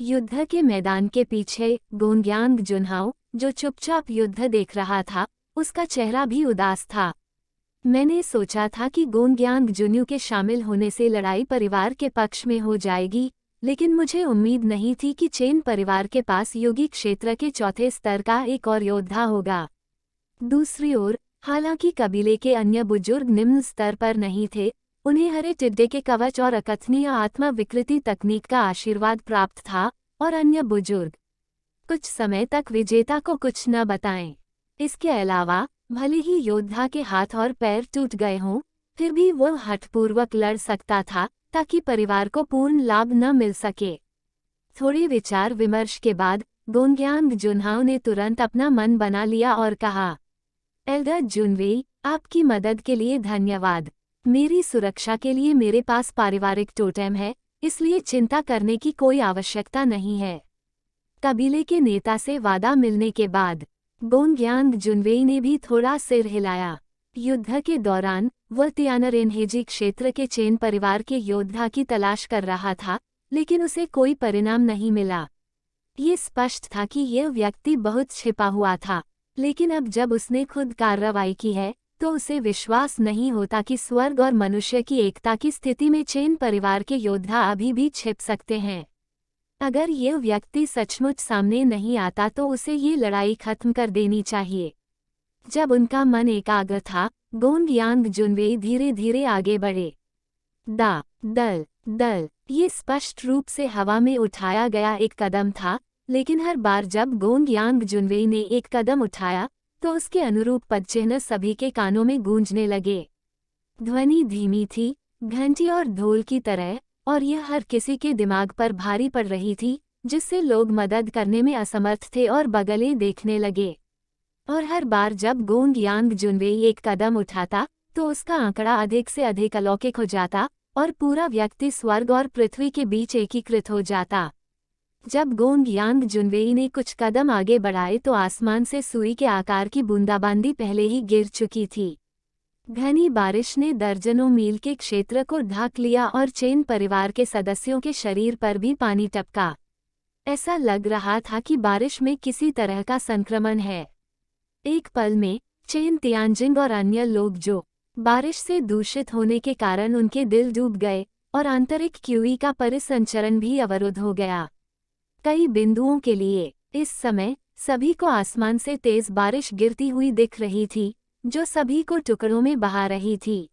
युद्ध के मैदान के पीछे गोंग्यांग जुनहाओ, जो चुपचाप युद्ध देख रहा था, उसका चेहरा भी उदास था। मैंने सोचा था कि गोंग्यांग जुन्यू के शामिल होने से लड़ाई परिवार के पक्ष में हो जाएगी, लेकिन मुझे उम्मीद नहीं थी कि चेन परिवार के पास योगी क्षेत्र के चौथे स्तर का एक और योद्धा होगा। दूसरी ओर, हालांकि कबीले के अन्य बुजुर्ग निम्न स्तर पर नहीं थे, उन्हें हरे टिड्डे के कवच और अकथनीय आत्मा विकृति तकनीक का आशीर्वाद प्राप्त था, और अन्य बुजुर्ग कुछ समय तक विजेता को कुछ न बताएं। इसके अलावा, भले ही योद्धा के हाथ और पैर टूट गए हों, फिर भी वह हठपूर्वक लड़ सकता था ताकि परिवार को पूर्ण लाभ न मिल सके। थोड़े विचार विमर्श के बाद गोंग्यांग जुनहाओ ने तुरंत अपना मन बना लिया और कहा, एल्डर जुनवेई, आपकी मदद के लिए धन्यवाद। मेरी सुरक्षा के लिए मेरे पास पारिवारिक टोटेम है, इसलिए चिंता करने की कोई आवश्यकता नहीं है। कबीले के नेता से वादा मिलने के बाद गोंग्यांग जुनवेई ने भी थोड़ा सिर हिलाया। युद्ध के दौरान वह तियानरेनहेजी क्षेत्र के चेन परिवार के योद्धा की तलाश कर रहा था, लेकिन उसे कोई परिणाम नहीं मिला। ये स्पष्ट था कि यह व्यक्ति बहुत छिपा हुआ था, लेकिन अब जब उसने खुद कार्रवाई की है, तो उसे विश्वास नहीं होता कि स्वर्ग और मनुष्य की एकता की स्थिति में चेन परिवार के योद्धा अभी भी छिप सकते हैं। अगर यह व्यक्ति सचमुच सामने नहीं आता तो उसे ये लड़ाई खत्म कर देनी चाहिए। जब उनका मन एकाग्र था, गोंग्यांग जुनवेई धीरे धीरे आगे बढ़े। दल ये स्पष्ट रूप से हवा में उठाया गया एक कदम था, लेकिन हर बार जब गोंग्यांग जुनवेई ने एक कदम उठाया, तो उसके अनुरूप पदचिह्न सभी के कानों में गूंजने लगे। ध्वनि धीमी थी, घंटी और ढोल की तरह, और यह हर किसी के दिमाग पर भारी पड़ रही थी, जिससे लोग मदद करने में असमर्थ थे और बगलें देखने लगे। और हर बार जब गोंग्यांग जुनवेई एक कदम उठाता, तो उसका आंकड़ा अधिक से अधिक अलौकिक हो जाता, और पूरा व्यक्ति स्वर्ग और पृथ्वी के बीच एकीकृत हो जाता। जब गोंग्यांग जुनवेई ने कुछ कदम आगे बढ़ाए तो आसमान से सुई के आकार की बूंदाबांदी पहले ही गिर चुकी थी। घनी बारिश ने दर्जनों मील के क्षेत्र को ढक लिया और चेन परिवार के सदस्यों के शरीर पर भी पानी टपका। ऐसा लग रहा था कि बारिश में किसी तरह का संक्रमण है। एक पल में चेन तियानजिंग और अन्य लोग जो बारिश से दूषित होने के कारण उनके दिल डूब गए, और आंतरिक क्यूई का परिसंचरण भी अवरुद्ध हो गया। कई बिंदुओं के लिए इस समय सभी को आसमान से तेज बारिश गिरती हुई दिख रही थी, जो सभी को टुकड़ों में बहा रही थी।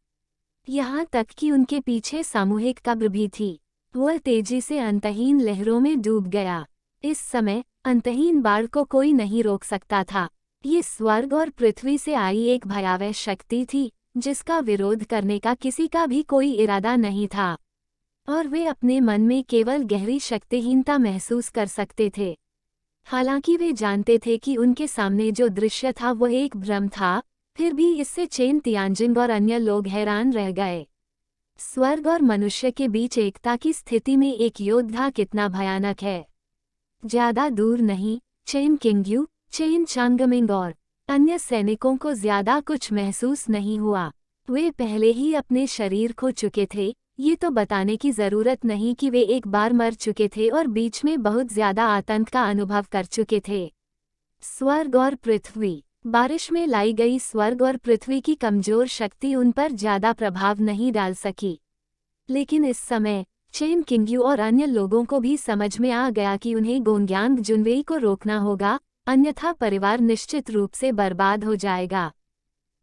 यहाँ तक कि उनके पीछे सामूहिक कब्र भी थी। वह तेजी से अंतहीन लहरों में डूब गया। इस समय अंतहीन बाढ़ को कोई नहीं रोक सकता था। ये स्वर्ग और पृथ्वी से आई एक भयावह शक्ति थी, जिसका विरोध करने का किसी का भी कोई इरादा नहीं था, और वे अपने मन में केवल गहरी शक्तिहीनता महसूस कर सकते थे। हालांकि वे जानते थे कि उनके सामने जो दृश्य था वह एक भ्रम था, फिर भी इससे चेन तियानजिंग और अन्य लोग हैरान रह गए। स्वर्ग और मनुष्य के बीच एकता की स्थिति में एक योद्धा कितना भयानक है। ज्यादा दूर नहीं, चेन किंग्यू, चेन चांगमिंग और अन्य सैनिकों को ज्यादा कुछ महसूस नहीं हुआ। वे पहले ही अपने शरीर खो चुके थे। ये तो बताने की जरूरत नहीं कि वे एक बार मर चुके थे और बीच में बहुत ज्यादा आतंक का अनुभव कर चुके थे। स्वर्ग और पृथ्वी। बारिश में लाई गई स्वर्ग और पृथ्वी की कमजोर शक्ति उन पर ज्यादा प्रभाव नहीं डाल सकी। लेकिन इस समय चेन किंग्यू और अन्य लोगों को भी समझ में आ गया कि उन्हें गोंग्यांग जुनवेई को रोकना होगा, अन्यथा परिवार निश्चित रूप से बर्बाद हो जाएगा।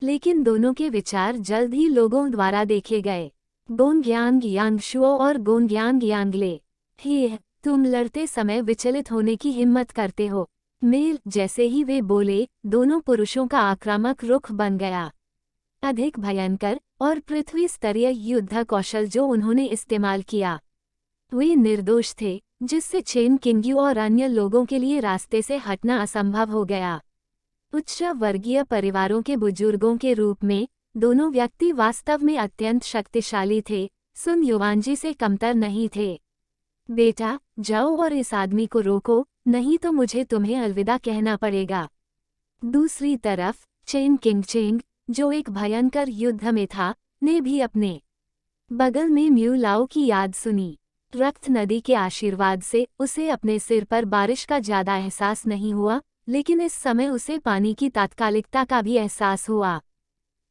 लेकिन दोनों के विचार जल्द ही लोगों द्वारा देखे गए। गोंग्यांग यांगशुओ और गोंग्यांग यांगले, हे, तुम लड़ते समय विचलित होने की हिम्मत करते हो। मेल जैसे ही वे बोले, दोनों पुरुषों का आक्रामक रुख बन गया। अधिक भयंकर और पृथ्वी स्तरीय युद्ध कौशल जो उन्होंने इस्तेमाल किया, वे निर्दोष थे, जिससे चेन किंग्यू और अन्य लोगों के लिए रास्ते से हटना असंभव हो गया। उच्च वर्गीय परिवारों के बुजुर्गों के रूप में दोनों व्यक्ति वास्तव में अत्यंत शक्तिशाली थे, सुन युवांजी से कमतर नहीं थे। बेटा, जाओ और इस आदमी को रोको, नहीं तो मुझे तुम्हें अलविदा कहना पड़ेगा। दूसरी तरफ चेन किंगचेंग, जो एक भयंकर युद्ध में था, ने भी अपने बगल में म्यू लाओ की याद सुनी। रक्त नदी के आशीर्वाद से उसे अपने सिर पर बारिश का ज्यादा एहसास नहीं हुआ, लेकिन इस समय उसे पानी की तात्कालिकता का भी एहसास हुआ।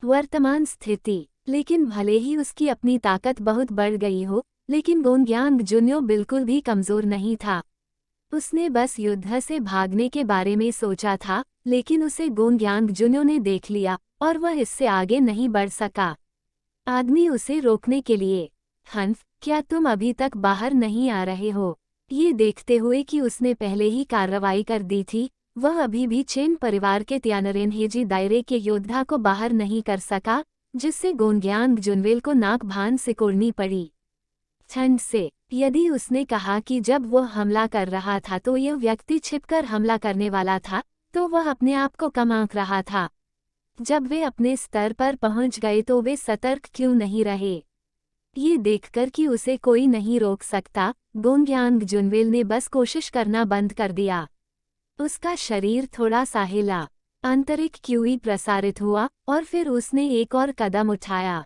वर्तमान स्थिति। लेकिन भले ही उसकी अपनी ताकत बहुत बढ़ गई हो, लेकिन गोंगयांग जुन्यो बिल्कुल भी कमजोर नहीं था। उसने बस युद्ध से भागने के बारे में सोचा था, लेकिन उसे गोंगयांग जुन्यो ने देख लिया और वह इससे आगे नहीं बढ़ सका। आदमी उसे रोकने के लिए, हंफ, क्या तुम अभी तक बाहर नहीं आ रहे हो? ये देखते हुए कि उसने पहले ही कार्रवाई कर दी थी, वह अभी भी चेन परिवार के त्यानरेनहेजी दायरे के योद्धा को बाहर नहीं कर सका, जिससे गोंगयांग जुनवेल को नाक भान सिकोड़नी पड़ी। ठंड से, यदि उसने कहा कि जब वह हमला कर रहा था तो यह व्यक्ति छिपकर हमला करने वाला था, तो वह अपने आप को कम आंक रहा था। जब वे अपने स्तर पर पहुंच गए तो वे सतर्क क्यों नहीं रहे? ये देखकर कि उसे कोई नहीं रोक सकता, गोंगयांग जुनवेल ने बस कोशिश करना बंद कर दिया। उसका शरीर थोड़ा सा हिला, आंतरिक क्यूई प्रसारित हुआ और फिर उसने एक और कदम उठाया।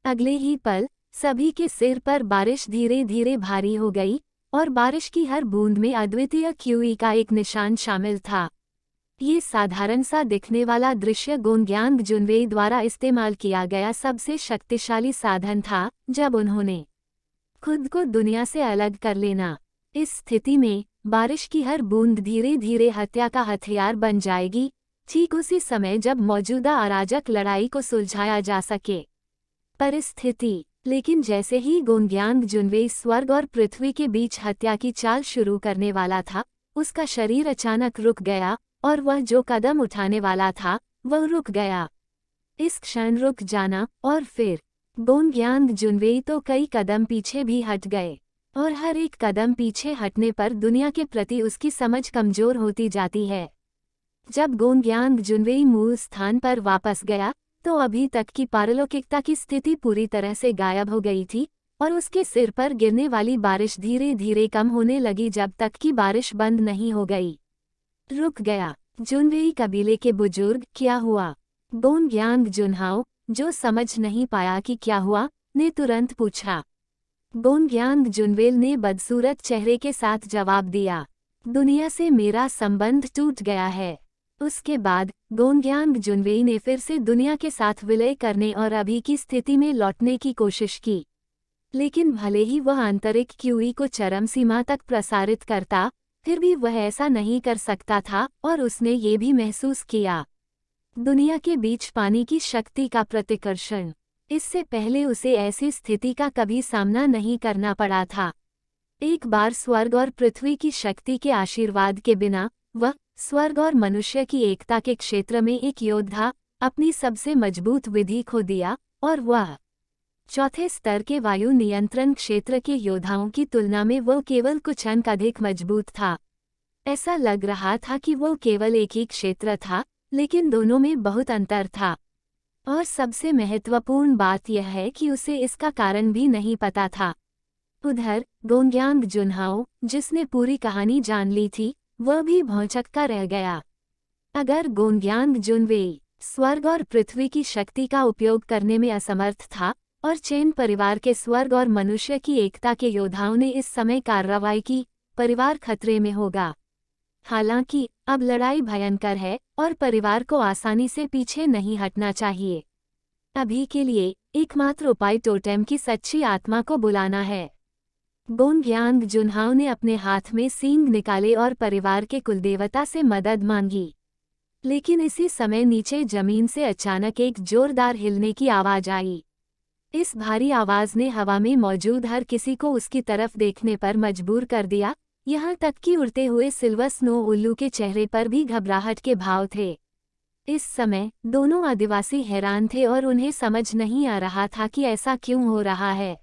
अगले ही पल सभी के सिर पर बारिश धीरे धीरे भारी हो गई और बारिश की हर बूंद में अद्वितीय क्यूई का एक निशान शामिल था। ये साधारण सा दिखने वाला दृश्य गोंगयांग जुनवेई द्वारा इस्तेमाल किया गया सबसे शक्तिशाली साधन था जब उन्होंने खुद को दुनिया से अलग कर लेना। इस स्थिति में बारिश की हर बूंद धीरे धीरे हत्या का हथियार बन जाएगी, ठीक उसी समय जब मौजूदा अराजक लड़ाई को सुलझाया जा सके। परिस्थिति। लेकिन जैसे ही गोंगयांग जुनवेई स्वर्ग और पृथ्वी के बीच हत्या की चाल शुरू करने वाला था, उसका शरीर अचानक रुक गया और वह जो कदम उठाने वाला था वह रुक गया। इस क्षण रुक जाना और फिर गोंगयांग जुनवेई तो कई कदम पीछे भी हट गए, और हर एक कदम पीछे हटने पर दुनिया के प्रति उसकी समझ कमजोर होती जाती है। जब गोंगयांग जुनवेई मूल स्थान पर वापस गया तो अभी तक की पारलौकिकता की स्थिति पूरी तरह से गायब हो गई थी और उसके सिर पर गिरने वाली बारिश धीरे धीरे कम होने लगी जब तक कि बारिश बंद नहीं हो गई। रुक गया। जुनवेई कबीले के बुजुर्ग, क्या हुआ? गोंगयांग जुनहाओ, जो समझ नहीं पाया कि क्या हुआ, ने तुरंत पूछा। गोंगयांग जुनवेल ने बदसूरत चेहरे के साथ जवाब दिया, दुनिया से मेरा संबंध टूट गया है। उसके बाद गोंगयांग जुनवेई ने फिर से दुनिया के साथ विलय करने और अभी की स्थिति में लौटने की कोशिश की, लेकिन भले ही वह आंतरिक क्यूई को चरम सीमा तक प्रसारित करता, फिर भी वह ऐसा नहीं कर सकता था और उसने ये भी महसूस किया, दुनिया के बीच पानी की शक्ति का प्रतिकर्षण। इससे पहले उसे ऐसी स्थिति का कभी सामना नहीं करना पड़ा था। एक बार स्वर्ग और पृथ्वी की शक्ति के आशीर्वाद के बिना वह स्वर्ग और मनुष्य की एकता के क्षेत्र में एक योद्धा अपनी सबसे मजबूत विधि खो दिया, और वह चौथे स्तर के वायु नियंत्रण क्षेत्र के योद्धाओं की तुलना में वो केवल कुछ अंक अधिक मजबूत था। ऐसा लग रहा था कि वो केवल एक ही क्षेत्र था, लेकिन दोनों में बहुत अंतर था। और सबसे महत्वपूर्ण बात यह है कि उसे इसका कारण भी नहीं पता था। उधर गोंगयांग जुनहाओ, जिसने पूरी कहानी जान ली थी, वह भी भौंचक्का रह गया। अगर गोंगयांग जुनवेई स्वर्ग और पृथ्वी की शक्ति का उपयोग करने में असमर्थ था और चेन परिवार के स्वर्ग और मनुष्य की एकता के योद्धाओं ने इस समय कार्रवाई की, परिवार खतरे में होगा। हालांकि अब लड़ाई भयंकर है और परिवार को आसानी से पीछे नहीं हटना चाहिए। अभी के लिए एकमात्र उपाय टोटेम की सच्ची आत्मा को बुलाना है। गोंगयांग जुनहाओ ने अपने हाथ में सींग निकाले और परिवार के कुलदेवता से मदद मांगी, लेकिन इसी समय नीचे जमीन से अचानक एक जोरदार हिलने की आवाज आई। इस भारी आवाज ने हवा में मौजूद हर किसी को उसकी तरफ देखने पर मजबूर कर दिया, यहाँ तक कि उड़ते हुए सिल्वर स्नो उल्लू के चेहरे पर भी घबराहट के भाव थे। इस समय दोनों आदिवासी हैरान थे और उन्हें समझ नहीं आ रहा था कि ऐसा क्यों हो रहा है।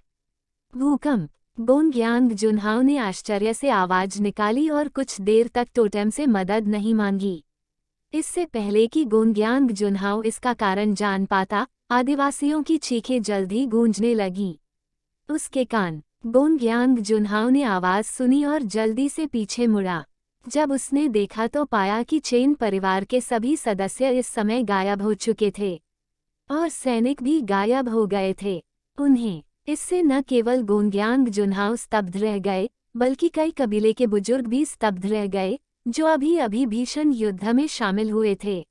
भूकंप। गोंगयांग जुनहाओ ने आश्चर्य से आवाज निकाली और कुछ देर तक टोटेम से मदद नहीं मांगी। इससे पहले कि गोंगयांग जुनहाओ इसका कारण जान पाता, आदिवासियों की चीखें जल्द ही गूंजने लगीं। उसके कान। गोंगयांग जुनहाओ ने आवाज सुनी और जल्दी से पीछे मुड़ा। जब उसने देखा तो पाया कि चेन परिवार के सभी सदस्य इस समय गायब हो चुके थे और सैनिक भी गायब हो गए थे। उन्हें इससे न केवल गोंग्यांग जुन्हाओ स्तब्ध रह गए, बल्कि कई कबीले के बुजुर्ग भी स्तब्ध रह गए, जो अभी अभी भीषण युद्ध में शामिल हुए थे।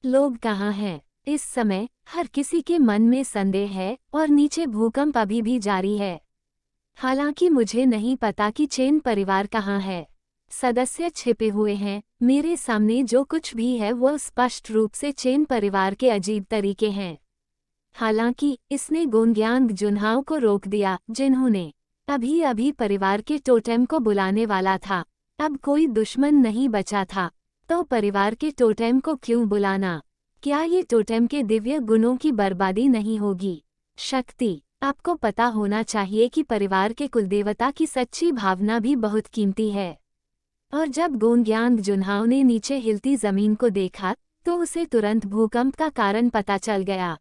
लोग कहाँ हैं? इस समय हर किसी के मन में संदेह है और नीचे भूकंप अभी भी जारी है। हालांकि मुझे नहीं पता कि चेन परिवार कहाँ है। सदस्य छिपे हुए हैं। मेरे सामने जो कुछ भी है वो स्पष्ट रूप से चेन परिवार के अजीब तरीके हैं। हालांकि इसने गोंग्यांग जुन्हाओ को रोक दिया, जिन्होंने अभी अभी परिवार के टोटेम को बुलाने वाला था। अब कोई दुश्मन नहीं बचा था, तो परिवार के टोटेम को क्यों बुलाना? क्या ये टोटेम के दिव्य गुणों की बर्बादी नहीं होगी? शक्ति। आपको पता होना चाहिए कि परिवार के कुलदेवता की सच्ची भावना भी बहुत कीमती है। और जब गोंग्यांग जुन्हाओ ने नीचे हिलती जमीन को देखा, तो उसे तुरंत भूकंप का कारण पता चल गया।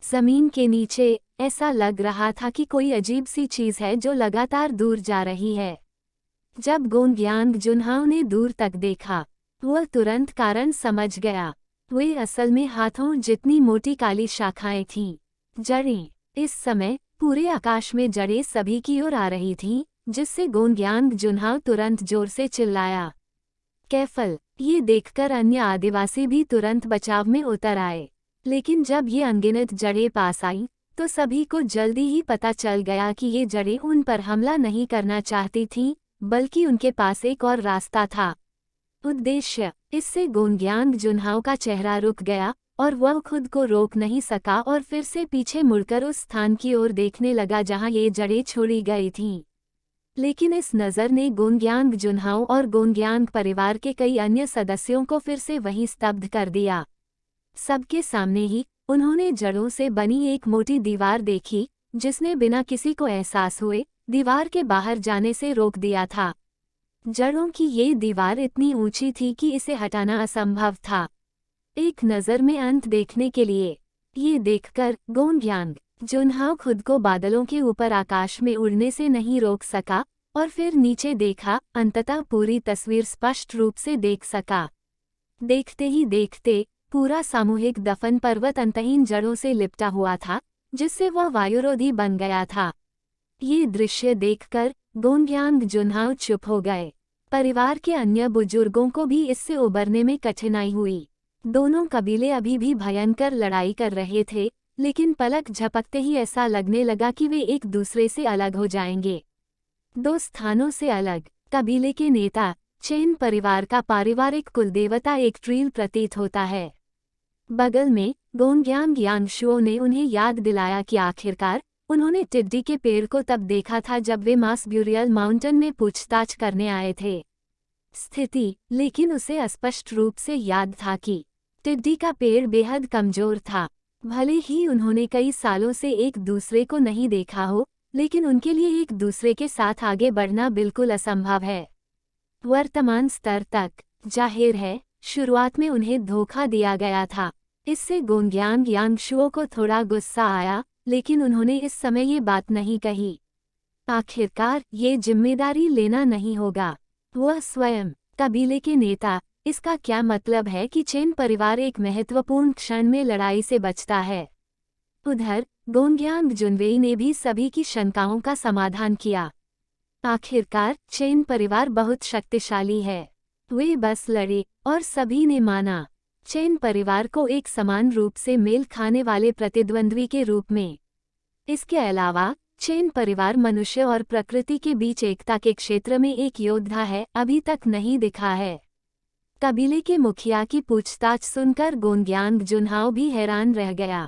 जमीन के नीचे ऐसा लग रहा था कि कोई अजीब सी चीज है जो लगातार दूर जा रही है। जब गोंग्यांग जुन्हाओ ने दूर तक देखा, वह तुरंत कारण समझ गया। वे असल में हाथों जितनी मोटी काली शाखाएं थीं, जड़ें। इस समय पूरे आकाश में जड़ें सभी की ओर आ रही थीं, जिससे गोंग्यांग जुन्हाओ तुरंत जोर से चिल्लाया। कैफल। ये देखकर अन्य आदिवासी भी तुरंत बचाव में उतर आए। लेकिन जब ये अनगिनत जड़ें पास आईं, तो सभी को जल्दी ही पता चल गया कि ये जड़ें उन पर हमला नहीं करना चाहती थीं, बल्कि उनके पास एक और रास्ता था। उद्देश्य। इससे गोंग्यांग जुन्हाओ का चेहरा रुक गया और वह खुद को रोक नहीं सका और फिर से पीछे मुड़कर उस स्थान की ओर देखने लगा जहां ये जड़ें छोड़ी गई थीं। लेकिन इस नज़र ने गोंग्यांग जुन्हाओ और गोंग्यांग परिवार के कई अन्य सदस्यों को फिर से वहीं स्तब्ध कर दिया। सबके सामने ही उन्होंने जड़ों से बनी एक मोटी दीवार देखी, जिसने बिना किसी को एहसास हुए दीवार के बाहर जाने से रोक दिया था। जड़ों की ये दीवार इतनी ऊंची थी कि इसे हटाना असंभव था। एक नज़र में अंत देखने के लिए। ये देखकर गोंग्यांग जुन्हाओ खुद को बादलों के ऊपर आकाश में उड़ने से नहीं रोक सका और फिर नीचे देखा, अंततः पूरी तस्वीर स्पष्ट रूप से देख सका। देखते ही देखते पूरा सामूहिक दफन पर्वत अंतहीन जड़ों से लिपटा हुआ था, जिससे वह वायुरोधी बन गया था। ये दृश्य देखकर गोंग्यांग जुन्हाओ चुप हो गए। परिवार के अन्य बुजुर्गों को भी इससे उबरने में कठिनाई हुई। दोनों कबीले अभी भी भयंकर लड़ाई कर रहे थे, लेकिन पलक झपकते ही ऐसा लगने लगा कि वे एक दूसरे से अलग हो जाएंगे। दो स्थानों से अलग। कबीले के नेता चेन परिवार का पारिवारिक कुलदेवता एक ट्रील प्रतीत होता है। बगल में गोंग्यांग यांगशुओ ने उन्हें याद दिलाया कि आखिरकार उन्होंने टिड्डी के पेड़ को तब देखा था जब वे मास ब्यूरियल माउंटेन में पूछताछ करने आए थे। स्थिति। लेकिन उसे अस्पष्ट रूप से याद था कि टिड्डी का पेड़ बेहद कमजोर था। भले ही उन्होंने कई सालों से एक दूसरे को नहीं देखा हो, लेकिन उनके लिए एक दूसरे के साथ आगे बढ़ना बिल्कुल असंभव है। वर्तमान स्तर तक। जाहिर है, शुरुआत में उन्हें धोखा दिया गया था। इससे गोंग्यांग यांगशुओ को थोड़ा गुस्सा आया, लेकिन उन्होंने इस समय ये बात नहीं कही। आखिरकार ये जिम्मेदारी लेना नहीं होगा। वह स्वयं कबीले के नेता। इसका क्या मतलब है कि चेन परिवार एक महत्वपूर्ण क्षण में लड़ाई से बचता है। उधर गोंग्यांग जुन्वेई ने भी सभी की शंकाओं का समाधान किया। आखिरकार चेन परिवार बहुत शक्तिशाली है। वे बस लड़े और सभी ने माना। चेन परिवार को एक समान रूप से मेल खाने वाले प्रतिद्वंद्वी के रूप में। इसके अलावा चेन परिवार मनुष्य और प्रकृति के बीच एकता के क्षेत्र में एक योद्धा है, अभी तक नहीं दिखा है। कबीले के मुखिया की पूछताछ सुनकर गोंग्यांग जुन्हाओ भी हैरान रह गया।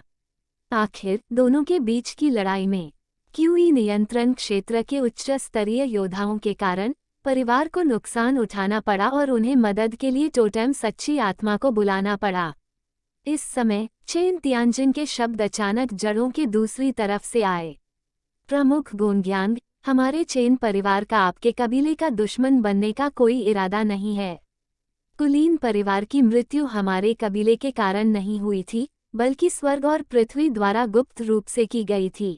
आखिर दोनों के बीच की लड़ाई में क्यूई नियंत्रण क्षेत्र के उच्च स्तरीय योद्धाओं के कारण परिवार को नुकसान उठाना पड़ा और उन्हें मदद के लिए टोटेम सच्ची आत्मा को बुलाना पड़ा। इस समय चेन तियानजिन के शब्द अचानक जड़ों के दूसरी तरफ से आए। प्रमुख गोंग्यांग, हमारे चेन परिवार का आपके कबीले का दुश्मन बनने का कोई इरादा नहीं है। कुलीन परिवार की मृत्यु हमारे कबीले के कारण नहीं हुई थी, बल्कि स्वर्ग और पृथ्वी द्वारा गुप्त रूप से की गई थी।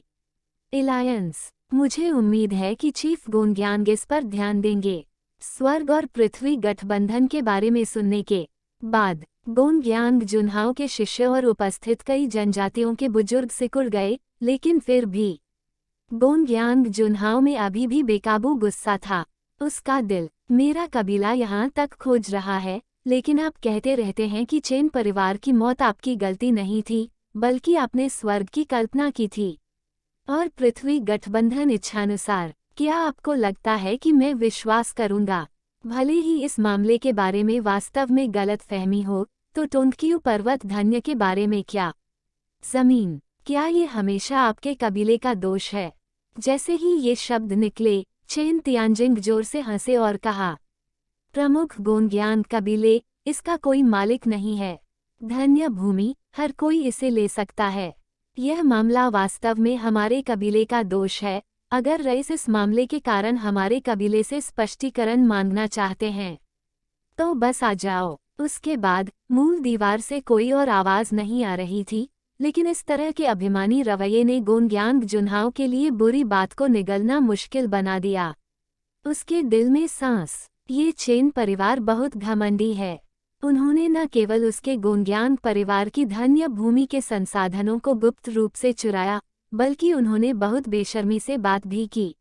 एलायंस। मुझे उम्मीद है कि चीफ गोंग्यांग इस पर ध्यान देंगे। स्वर्ग और पृथ्वी गठबंधन के बारे में सुनने के बाद गोंग्यांग जुन्हाओ के शिष्य और उपस्थित कई जनजातियों के बुजुर्ग सिकुड़ गए, लेकिन फिर भी गोंगयांग जुनहाओ में अभी भी बेकाबू गुस्सा था। उसका दिल, मेरा कबीला यहाँ तक खोज रहा है, लेकिन आप कहते रहते हैं कि चेन परिवार की मौत आपकी गलती नहीं थी, बल्कि आपने स्वर्ग की कल्पना की थी और पृथ्वी गठबंधन इच्छानुसार। क्या आपको लगता है कि मैं विश्वास करूंगा? भले ही इस मामले के बारे में वास्तव में गलतफहमी हो, तो टोंक्यू पर्वत धन्य के बारे में क्या? जमीन, क्या ये हमेशा आपके कबीले का दोष है? जैसे ही ये शब्द निकले, चेन तियानजिंग जोर से हंसे और कहा, प्रमुख गोंगयांग कबीले, इसका कोई मालिक नहीं है। धन्य भूमि, हर कोई इसे ले सकता है। यह मामला वास्तव में हमारे कबीले का दोष है। अगर रईस इस मामले के कारण हमारे कबीले से स्पष्टीकरण मांगना चाहते हैं, तो बस आ जाओ। उसके बाद मूल दीवार से कोई और आवाज नहीं आ रही थी, लेकिन इस तरह के अभिमानी रवैये ने गोंगयांग जुनहाओ के लिए बुरी बात को निगलना मुश्किल बना दिया। उसके दिल में सांस, ये चेन परिवार बहुत घमंडी है। उन्होंने न केवल उसके गोंगयांग परिवार की धन्य भूमि के संसाधनों को गुप्त रूप से चुराया, बल्कि उन्होंने बहुत बेशर्मी से बात भी की।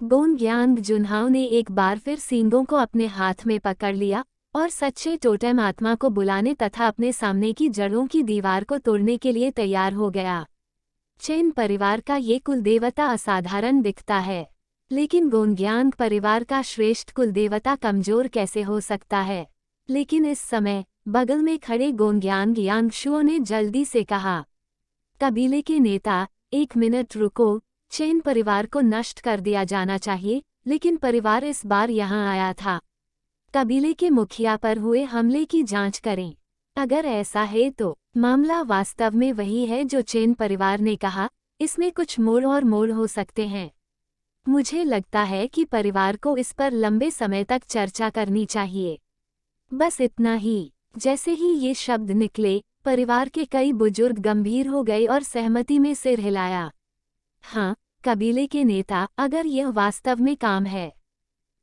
गोंगयांग जुनहाओ ने एक बार फिर सींगों को अपने हाथ में पकड़ लिया और सच्चे टोटेम आत्मा को बुलाने तथा अपने सामने की जड़ों की दीवार को तोड़ने के लिए तैयार हो गया। चेन परिवार का ये कुलदेवता असाधारण दिखता है, लेकिन गोंगयांग परिवार का श्रेष्ठ कुलदेवता कमजोर कैसे हो सकता है? लेकिन इस समय बगल में खड़े गोंगयांग यांगशुओ ने जल्दी से कहा, कबीले के नेता, 1 मिनट रुको। चेन परिवार को नष्ट कर दिया जाना चाहिए, लेकिन परिवार इस बार यहाँ आया था। कबीले के मुखिया पर हुए हमले की जांच करें। अगर ऐसा है तो मामला वास्तव में वही है जो चेन परिवार ने कहा, इसमें कुछ मोड़ और मोड़ हो सकते हैं। मुझे लगता है कि परिवार को इस पर लंबे समय तक चर्चा करनी चाहिए। बस इतना ही। जैसे ही ये शब्द निकले, परिवार के कई बुजुर्ग गंभीर हो गए और सहमति में सिर हिलाया। हाँ, कबीले के नेता, अगर यह वास्तव में काम है,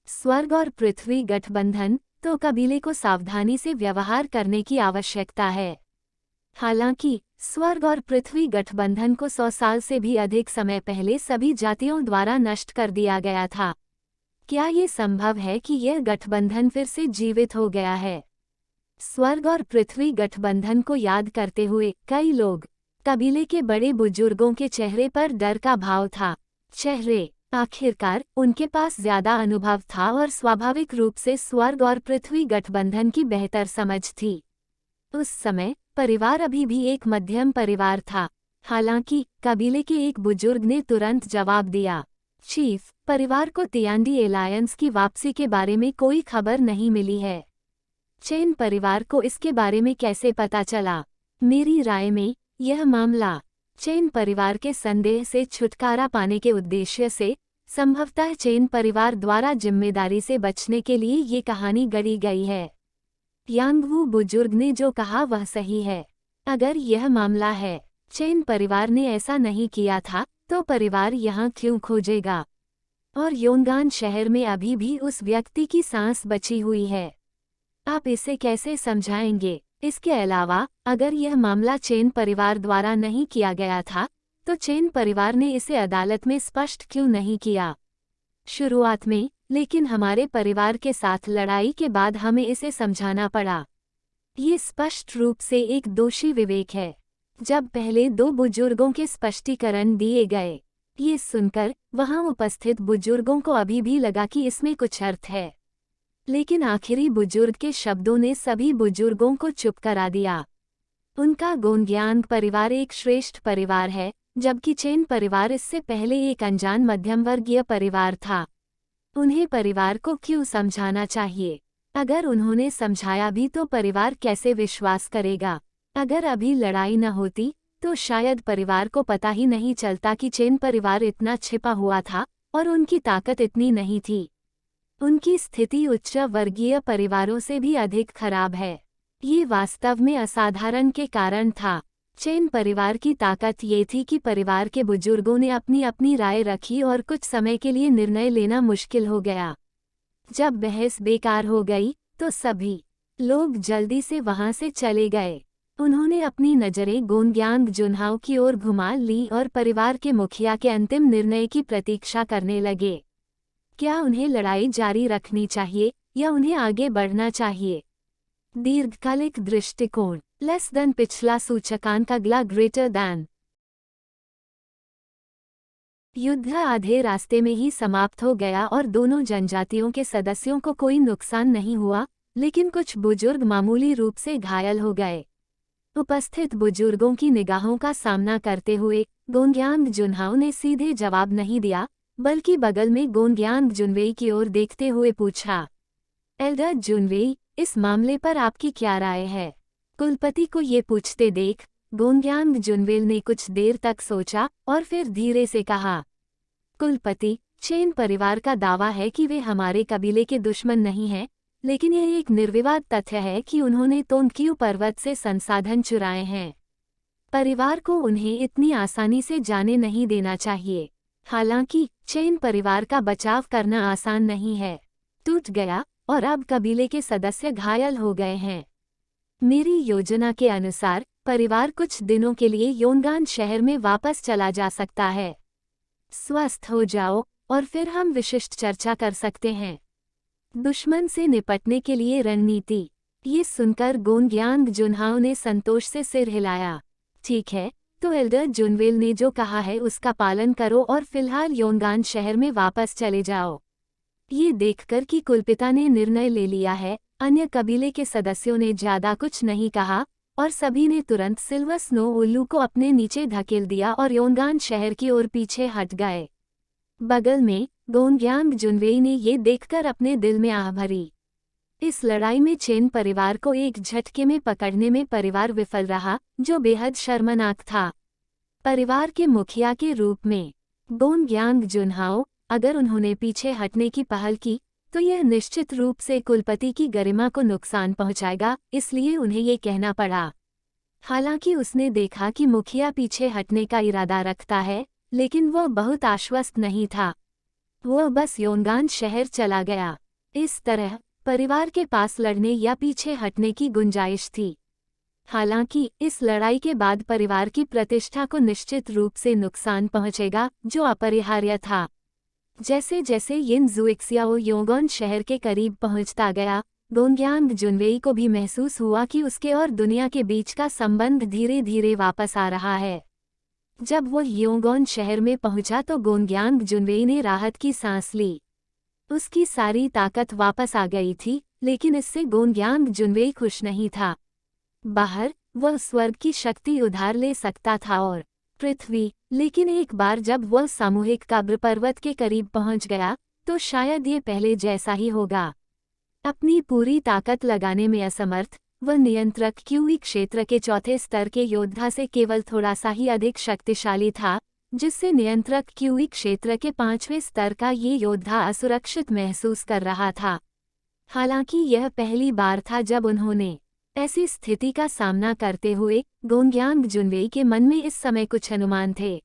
स्वर्ग और पृथ्वी गठबंधन, तो कबीले को सावधानी से व्यवहार करने की आवश्यकता है। हालांकि स्वर्ग और पृथ्वी गठबंधन को 100 साल से भी अधिक समय पहले सभी जातियों द्वारा नष्ट कर दिया गया था। क्या ये संभव है कि यह गठबंधन फिर से जीवित हो गया है? स्वर्ग और पृथ्वी गठबंधन को याद करते हुए कई लोग, कबीले के बड़े बुजुर्गों के चेहरे पर डर का भाव था। चेहरे, आखिरकार उनके पास ज्यादा अनुभव था और स्वाभाविक रूप से स्वर्ग और पृथ्वी गठबंधन की बेहतर समझ थी। उस समय परिवार अभी भी एक मध्यम परिवार था। हालांकि कबीले के एक बुजुर्ग ने तुरंत जवाब दिया, चीफ, परिवार को तियांडी एलायंस की वापसी के बारे में कोई खबर नहीं मिली है। चेन परिवार को इसके बारे में कैसे पता चला? मेरी राय में यह मामला चेन परिवार के संदेह से छुटकारा पाने के उद्देश्य से, संभवतः चेन परिवार द्वारा जिम्मेदारी से बचने के लिए ये कहानी गढ़ी गई है। यांगवू बुजुर्ग ने जो कहा वह सही है। अगर यह मामला है, चेन परिवार ने ऐसा नहीं किया था, तो परिवार यहाँ क्यों खोजेगा? और योंगान शहर में अभी भी उस व्यक्ति की सांस बची हुई है। आप इसे कैसे समझाएंगे? इसके अलावा, अगर यह मामला चेन परिवार द्वारा नहीं किया गया था, तो चेन परिवार ने इसे अदालत में स्पष्ट क्यों नहीं किया शुरुआत में? लेकिन हमारे परिवार के साथ लड़ाई के बाद हमें इसे समझाना पड़ा। ये स्पष्ट रूप से एक दोषी विवेक है। जब पहले 2 बुजुर्गों के स्पष्टीकरण दिए गए, ये सुनकर वहां उपस्थित बुजुर्गों को अभी भी लगा कि इसमें कुछ अर्थ है। लेकिन आखिरी बुजुर्ग के शब्दों ने सभी बुजुर्गों को चुप करा दिया। उनका गोंगयांग परिवार एक श्रेष्ठ परिवार है, जबकि चेन परिवार इससे पहले एक अनजान मध्यमवर्गीय परिवार था। उन्हें परिवार को क्यों समझाना चाहिए? अगर उन्होंने समझाया भी तो परिवार कैसे विश्वास करेगा? अगर अभी लड़ाई न होती, तो शायद परिवार को पता ही नहीं चलता कि चेन परिवार इतना छिपा हुआ था और उनकी ताकत इतनी नहीं थी। उनकी स्थिति उच्च वर्गीय परिवारों से भी अधिक खराब है। ये वास्तव में असाधारण के कारण था। चेन परिवार की ताकत ये थी कि परिवार के बुजुर्गों ने अपनी अपनी राय रखी और कुछ समय के लिए निर्णय लेना मुश्किल हो गया। जब बहस बेकार हो गई, तो सभी लोग जल्दी से वहां से चले गए। उन्होंने अपनी नजरें गोनग्यांग जुनहाओ की ओर घुमा ली और परिवार के मुखिया के अंतिम निर्णय की प्रतीक्षा करने लगे। क्या उन्हें लड़ाई जारी रखनी चाहिए या उन्हें आगे बढ़ना चाहिए? दीर्घकालिक दृष्टिकोण। लेस देन पिछला सूचकांक, अगला ग्रेटर दैन। युद्ध आधे रास्ते में ही समाप्त हो गया और दोनों जनजातियों के सदस्यों को कोई नुकसान नहीं हुआ, लेकिन कुछ बुजुर्ग मामूली रूप से घायल हो गए। उपस्थित बुजुर्गों की निगाहों का सामना करते हुए गोनग्यांग जुनहाओ ने सीधे जवाब नहीं दिया, बल्कि बगल में गोनग्यांग जुनवेई की ओर देखते हुए पूछा, एल्डर जुनवेई, इस मामले पर आपकी क्या राय है? कुलपति को ये पूछते देख गोनग्यांग जुनवेल ने कुछ देर तक सोचा और फिर धीरे से कहा, कुलपति, चेन परिवार का दावा है कि वे हमारे कबीले के दुश्मन नहीं हैं, लेकिन यह एक निर्विवाद तथ्य है कि उन्होंने तोंगक्यू पर्वत से संसाधन चुराए हैं। परिवार को उन्हें इतनी आसानी से जाने नहीं देना चाहिए। हालांकि चेन परिवार का बचाव करना आसान नहीं है। टूट गया और अब कबीले के सदस्य घायल हो गए हैं। मेरी योजना के अनुसार परिवार कुछ दिनों के लिए योनगान शहर में वापस चला जा सकता है। स्वस्थ हो जाओ और फिर हम विशिष्ट चर्चा कर सकते हैं। दुश्मन से निपटने के लिए रणनीति। ये सुनकर गोनग्यांग जुनहाओ ने संतोष से सिर हिलाया। ठीक है, तो एल्डर जुनवेल ने जो कहा है उसका पालन करो और फिलहाल योनगान शहर में वापस चले जाओ। ये देखकर कि कुलपिता ने निर्णय ले लिया है, अन्य कबीले के सदस्यों ने ज्यादा कुछ नहीं कहा और सभी ने तुरंत सिल्वर स्नो उल्लू को अपने नीचे धकेल दिया और योनगान शहर की ओर पीछे हट गए। बगल में गोनग्यांग जुनवेई ने ये देखकर अपने दिल में आह भरी। इस लड़ाई में चेन परिवार को एक झटके में पकड़ने में परिवार विफल रहा, जो बेहद शर्मनाक था। परिवार के मुखिया के रूप में गोनग्यांग जुनहाओ, अगर उन्होंने पीछे हटने की पहल की तो यह निश्चित रूप से कुलपति की गरिमा को नुकसान पहुंचाएगा, इसलिए उन्हें ये कहना पड़ा। हालांकि उसने देखा कि मुखिया पीछे हटने का इरादा रखता है, लेकिन वह बहुत आश्वस्त नहीं था। वह बस योनगान शहर चला गया। इस तरह परिवार के पास लड़ने या पीछे हटने की गुंजाइश थी। हालांकि इस लड़ाई के बाद परिवार की प्रतिष्ठा को निश्चित रूप से नुकसान पहुंचेगा, जो अपरिहार्य था। जैसे जैसे यिन जुएक्सियाओ योंगन शहर के करीब पहुंचता गया, गोनग्यांग जुनवेई को भी महसूस हुआ कि उसके और दुनिया के बीच का संबंध धीरे धीरे वापस आ रहा है। जब वह योंगन शहर में पहुंचा तो गोनग्यांग जुनवेई ने राहत की सांस ली। उसकी सारी ताकत वापस आ गई थी, लेकिन इससे गोनग्यांग जुनवेई खुश नहीं था। बाहर वह स्वर्ग की शक्ति उधार ले सकता था और पृथ्वी, लेकिन एक बार जब वह सामूहिक कब्र पर्वत के करीब पहुंच गया तो शायद ये पहले जैसा ही होगा। अपनी पूरी ताकत लगाने में असमर्थ, वह नियंत्रक क्यूई क्षेत्र के चौथे स्तर के योद्धा से केवल थोड़ा सा ही अधिक शक्तिशाली था, जिससे नियंत्रक क्यूई क्षेत्र के 5वें स्तर का ये योद्धा असुरक्षित महसूस कर रहा था। हालांकि यह पहली बार था जब उन्होंने ऐसी स्थिति का सामना करते हुए गोनग्यांग जुनवेई के मन में इस समय कुछ अनुमान थे।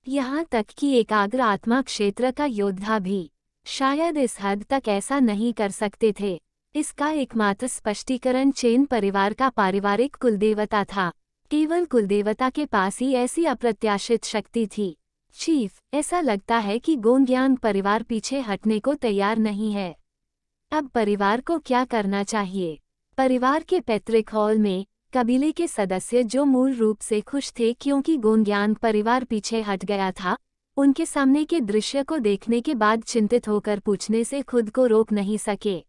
यहाँ तक कि एकाग्र आत्मा क्षेत्र का योद्धा भी शायद इस हद तक ऐसा नहीं कर सकते थे। इसका एकमात्र स्पष्टीकरण चेन परिवार का पारिवारिक कुलदेवता था। केवल कुलदेवता के पास ही ऐसी अप्रत्याशित शक्ति थी। चीफ, ऐसा लगता है कि गोनग्यांग परिवार पीछे हटने को तैयार नहीं है। अब परिवार को क्या करना चाहिए? परिवार के पैतृक हॉल में कबीले के सदस्य, जो मूल रूप से खुश थे क्योंकि गोनग्यांग परिवार पीछे हट गया था, उनके सामने के दृश्य को देखने के बाद चिंतित होकर पूछने से खुद को रोक नहीं सके।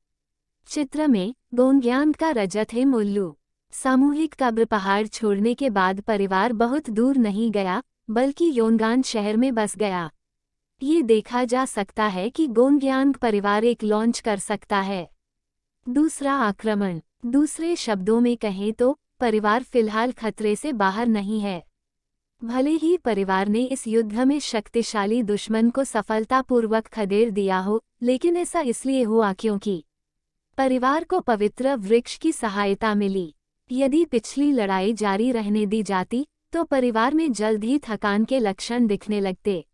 चित्र में गोनग्यांग का रजत है उल्लू। सामूहिक कब्र पहाड़ छोड़ने के बाद परिवार बहुत दूर नहीं गया, बल्कि योनगान शहर में बस गया। ये देखा जा सकता है कि गोनग्यांग परिवार एक लॉन्च कर सकता है। दूसरा आक्रमण। दूसरे शब्दों में कहें तो परिवार फिलहाल खतरे से बाहर नहीं है। भले ही परिवार ने इस युद्ध में शक्तिशाली दुश्मन को सफलतापूर्वक खदेड़ दिया हो, लेकिन ऐसा इसलिए हुआ क्योंकि परिवार को पवित्र वृक्ष की सहायता मिली। यदि पिछली लड़ाई जारी रहने दी जाती तो परिवार में जल्द ही थकान के लक्षण दिखने लगते।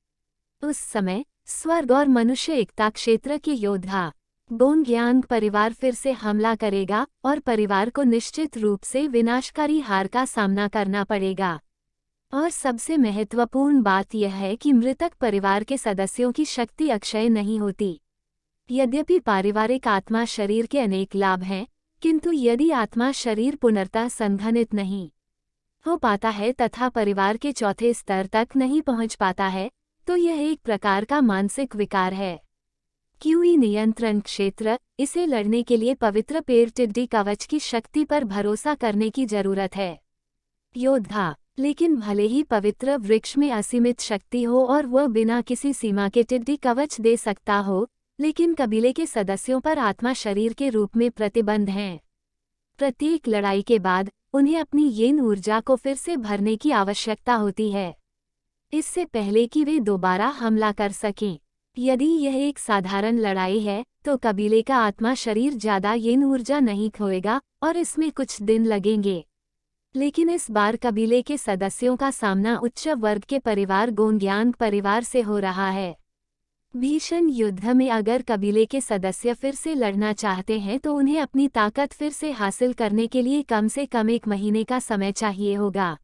उस समय स्वर्ग और मनुष्य एकता क्षेत्र के योद्धा गोंगयांग परिवार फिर से हमला करेगा और परिवार को निश्चित रूप से विनाशकारी हार का सामना करना पड़ेगा। और सबसे महत्वपूर्ण बात यह है कि मृतक परिवार के सदस्यों की शक्ति अक्षय नहीं होती। यद्यपि पारिवारिक आत्मा शरीर के अनेक लाभ हैं, किंतु यदि आत्मा शरीर पुनर्तः संघनित नहीं हो पाता है तथा परिवार के चौथे स्तर तक नहीं पहुंच पाता है, तो यह एक प्रकार का मानसिक विकार है। क्यूई नियंत्रण क्षेत्र, इसे लड़ने के लिए पवित्र पेड़ टिड्डी कवच की शक्ति पर भरोसा करने की जरूरत है। योद्धा, लेकिन भले ही पवित्र वृक्ष में असीमित शक्ति हो और वह बिना किसी सीमा के टिड्डी कवच दे सकता हो, लेकिन कबीले के सदस्यों पर आत्मा शरीर के रूप में प्रतिबंध हैं। प्रत्येक लड़ाई के बाद उन्हें अपनी येन ऊर्जा को फिर से भरने की आवश्यकता होती है, इससे पहले कि वे दोबारा हमला कर सकें। यदि यह एक साधारण लड़ाई है तो कबीले का आत्मा शरीर ज्यादा येन ऊर्जा नहीं खोएगा और इसमें कुछ दिन लगेंगे। लेकिन इस बार कबीले के सदस्यों का सामना उच्च वर्ग के परिवार गोंगयांग परिवार से हो रहा है। भीषण युद्ध में अगर कबीले के सदस्य फिर से लड़ना चाहते हैं तो उन्हें अपनी ताकत फिर से हासिल करने के लिए कम से कम 1 महीने का समय चाहिए होगा।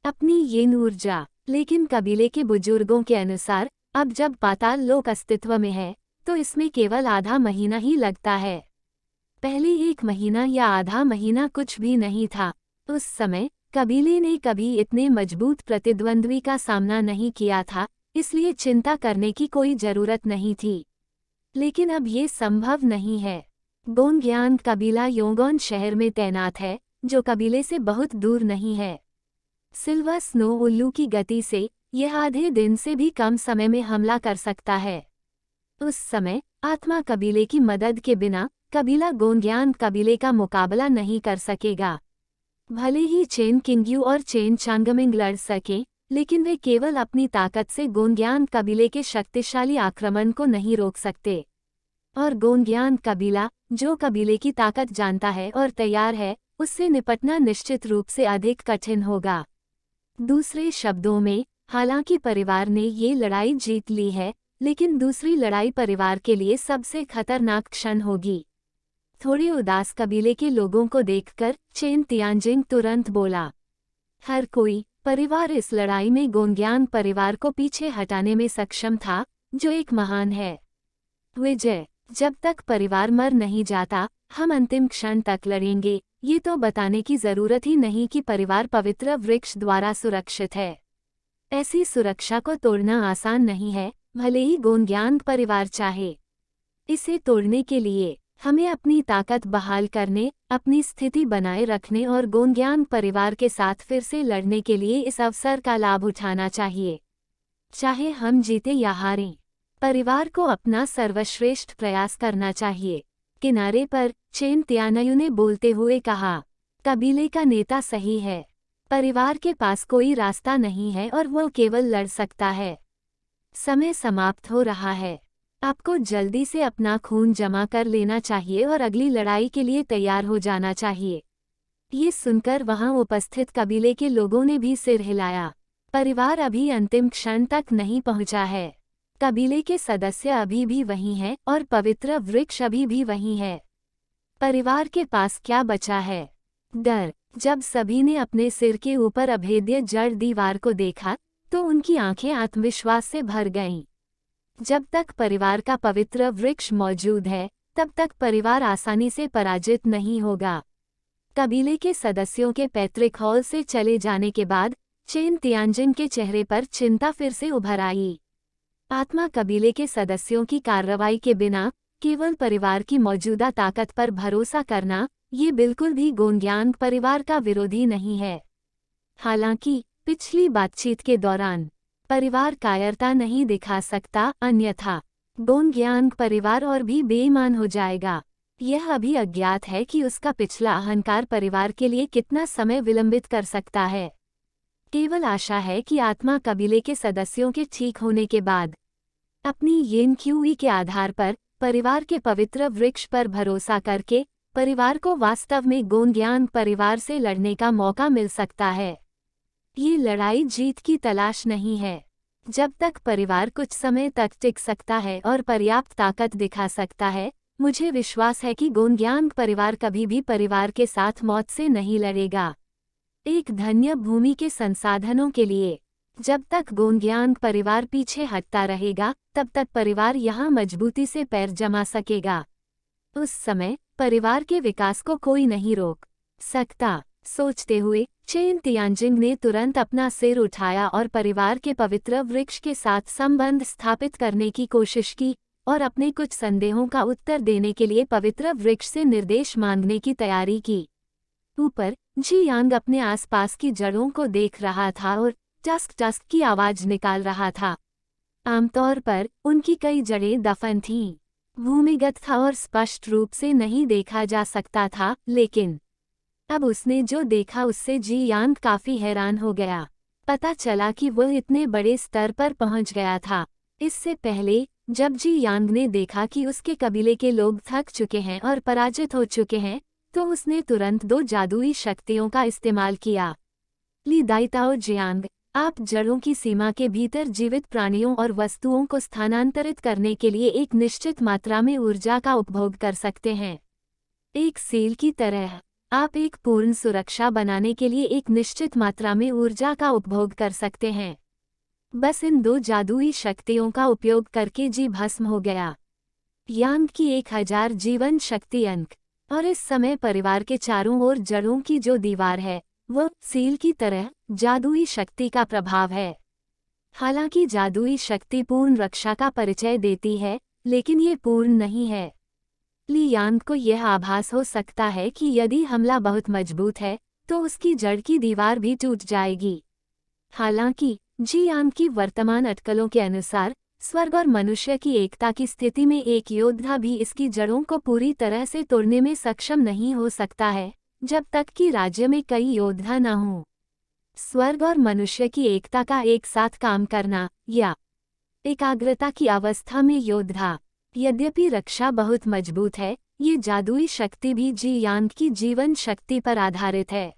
अपनी येन ऊर्जा, लेकिन कबीले के बुजुर्गों के अनुसार अब जब पाताल लोक अस्तित्व में है तो इसमें केवल आधा महीना ही लगता है। पहले 1 महीना या आधा महीना कुछ भी नहीं था। उस समय कबीले ने कभी इतने मजबूत प्रतिद्वंद्वी का सामना नहीं किया था, इसलिए चिंता करने की कोई जरूरत नहीं थी। लेकिन अब ये संभव नहीं है। गोंगयांग कबीला योंगोन शहर में तैनात है, जो कबीले से बहुत दूर नहीं है। सिल्वर स्नो उल्लू की गति से यह आधे दिन से भी कम समय में हमला कर सकता है। उस समय आत्मा कबीले की मदद के बिना कबीला गोंगयांग कबीले का मुकाबला नहीं कर सकेगा। भले ही चेन किंग्यू और चेन चांगमिंग लड़ सकें, लेकिन वे केवल अपनी ताकत से गोंगयांग कबीले के शक्तिशाली आक्रमण को नहीं रोक सकते। और गोंगयांग कबीला, जो कबीले की ताकत जानता है और तैयार है, उससे निपटना निश्चित रूप से अधिक कठिन होगा। दूसरे शब्दों में, हालांकि परिवार ने ये लड़ाई जीत ली है, लेकिन दूसरी लड़ाई परिवार के लिए सबसे खतरनाक क्षण होगी। थोड़े उदास कबीले के लोगों को देखकर चेन तियानजिंग तुरंत बोला, हर कोई परिवार इस लड़ाई में गोंगयांग परिवार को पीछे हटाने में सक्षम था, जो एक महान है। विजय, जब तक परिवार मर नहीं जाता, हम अंतिम क्षण तक लड़ेंगे। ये तो बताने की जरूरत ही नहीं कि परिवार पवित्र वृक्ष द्वारा सुरक्षित है। ऐसी सुरक्षा को तोड़ना आसान नहीं है, भले ही गोंगयांग परिवार चाहे। इसे तोड़ने के लिए हमें अपनी ताकत बहाल करने, अपनी स्थिति बनाए रखने और गोंगयांग परिवार के साथ फिर से लड़ने के लिए इस अवसर का लाभ उठाना चाहिए। चाहे हम जीते या हारें, परिवार को अपना सर्वश्रेष्ठ प्रयास करना चाहिए। किनारे पर चेन तियानयू ने बोलते हुए कहा, कबीले का नेता सही है। परिवार के पास कोई रास्ता नहीं है और वो केवल लड़ सकता है। समय समाप्त हो रहा है। आपको जल्दी से अपना खून जमा कर लेना चाहिए और अगली लड़ाई के लिए तैयार हो जाना चाहिए। ये सुनकर वहां उपस्थित कबीले के लोगों ने भी सिर हिलाया। परिवार अभी अंतिम क्षण तक नहीं पहुंचा है। कबीले के सदस्य अभी भी वहीं हैं और पवित्र वृक्ष अभी भी वहीं है। परिवार के पास क्या बचा है? डर। जब सभी ने अपने सिर के ऊपर अभेद्य जड़ दीवार को देखा तो उनकी आंखें आत्मविश्वास से भर गईं। जब तक परिवार का पवित्र वृक्ष मौजूद है, तब तक परिवार आसानी से पराजित नहीं होगा। कबीले के सदस्यों के पैतृक हॉल से चले जाने के बाद चेन तियानजिंग के चेहरे पर चिंता फिर से उभर आई। आत्मा कबीले के सदस्यों की कार्रवाई के बिना केवल परिवार की मौजूदा ताकत पर भरोसा करना, ये बिल्कुल भी गोंगयांग परिवार का विरोधी नहीं है। हालांकि पिछली बातचीत के दौरान परिवार कायरता नहीं दिखा सकता, अन्यथा गोंगयांग परिवार और भी बेईमान हो जाएगा। यह अभी अज्ञात है कि उसका पिछला अहंकार परिवार के लिए कितना समय विलंबित कर सकता है। केवल आशा है कि आत्मा कबीले के सदस्यों के ठीक होने के बाद अपनी येन क्यूई के आधार पर परिवार के पवित्र वृक्ष पर भरोसा करके परिवार को वास्तव में गोंगयांग परिवार से लड़ने का मौका मिल सकता है। ये लड़ाई जीत की तलाश नहीं है। जब तक परिवार कुछ समय तक टिक सकता है और पर्याप्त ताकत दिखा सकता है, मुझे विश्वास है कि गोंगयांग परिवार कभी भी परिवार के साथ मौत से नहीं लड़ेगा। एक धन्य भूमि के संसाधनों के लिए जब तक गोंगयांग परिवार पीछे हटता रहेगा, तब तक परिवार यहाँ मजबूती से पैर जमा सकेगा। उस समय परिवार के विकास को कोई नहीं रोक सकता। सोचते हुए चेन तियानजिंग ने तुरंत अपना सिर उठाया और परिवार के पवित्र वृक्ष के साथ संबंध स्थापित करने की कोशिश की और अपने कुछ संदेहों का उत्तर देने के लिए पवित्र वृक्ष से निर्देश मांगने की तैयारी की। ऊपर जी यांग अपने आसपास की जड़ों को देख रहा था और टस्क टस्क की आवाज निकाल रहा था। आमतौर पर उनकी कई जड़ें दफन थीं, भूमिगत था और स्पष्ट रूप से नहीं देखा जा सकता था, लेकिन अब उसने जो देखा उससे जी यांग काफी हैरान हो गया। पता चला कि वह इतने बड़े स्तर पर पहुंच गया था। इससे पहले जब जी यांग ने देखा कि उसके कबीले के लोग थक चुके हैं और पराजित हो चुके हैं, तो उसने तुरंत 2 जादुई शक्तियों का इस्तेमाल किया। ली दाइताओ जियांग, आप जड़ों की सीमा के भीतर जीवित प्राणियों और वस्तुओं को स्थानांतरित करने के लिए एक निश्चित मात्रा में ऊर्जा का उपभोग कर सकते हैं। एक सील की तरह आप एक पूर्ण सुरक्षा बनाने के लिए एक निश्चित मात्रा में ऊर्जा का उपभोग कर सकते हैं। बस इन 2 जादुई शक्तियों का उपयोग करके जी भस्म हो गया। यांग की 1000 जीवन शक्ति अंक, और इस समय परिवार के चारों ओर जड़ों की जो दीवार है वह सील की तरह जादुई शक्ति का प्रभाव है। हालांकि जादुई शक्ति पूर्ण रक्षा का परिचय देती है, लेकिन ये पूर्ण नहीं है। ली यांग को यह आभास हो सकता है कि यदि हमला बहुत मजबूत है तो उसकी जड़ की दीवार भी टूट जाएगी। हालांकि जी यांग की वर्तमान अटकलों के अनुसार स्वर्ग और मनुष्य की एकता की स्थिति में एक योद्धा भी इसकी जड़ों को पूरी तरह से तोड़ने में सक्षम नहीं हो सकता है, जब तक कि राज्य में कई योद्धा न हों। स्वर्ग और मनुष्य की एकता का एक साथ काम करना या एकाग्रता की अवस्था में योद्धा। यद्यपि रक्षा बहुत मजबूत है, ये जादुई शक्ति भी जी यांग की जीवन शक्ति पर आधारित है।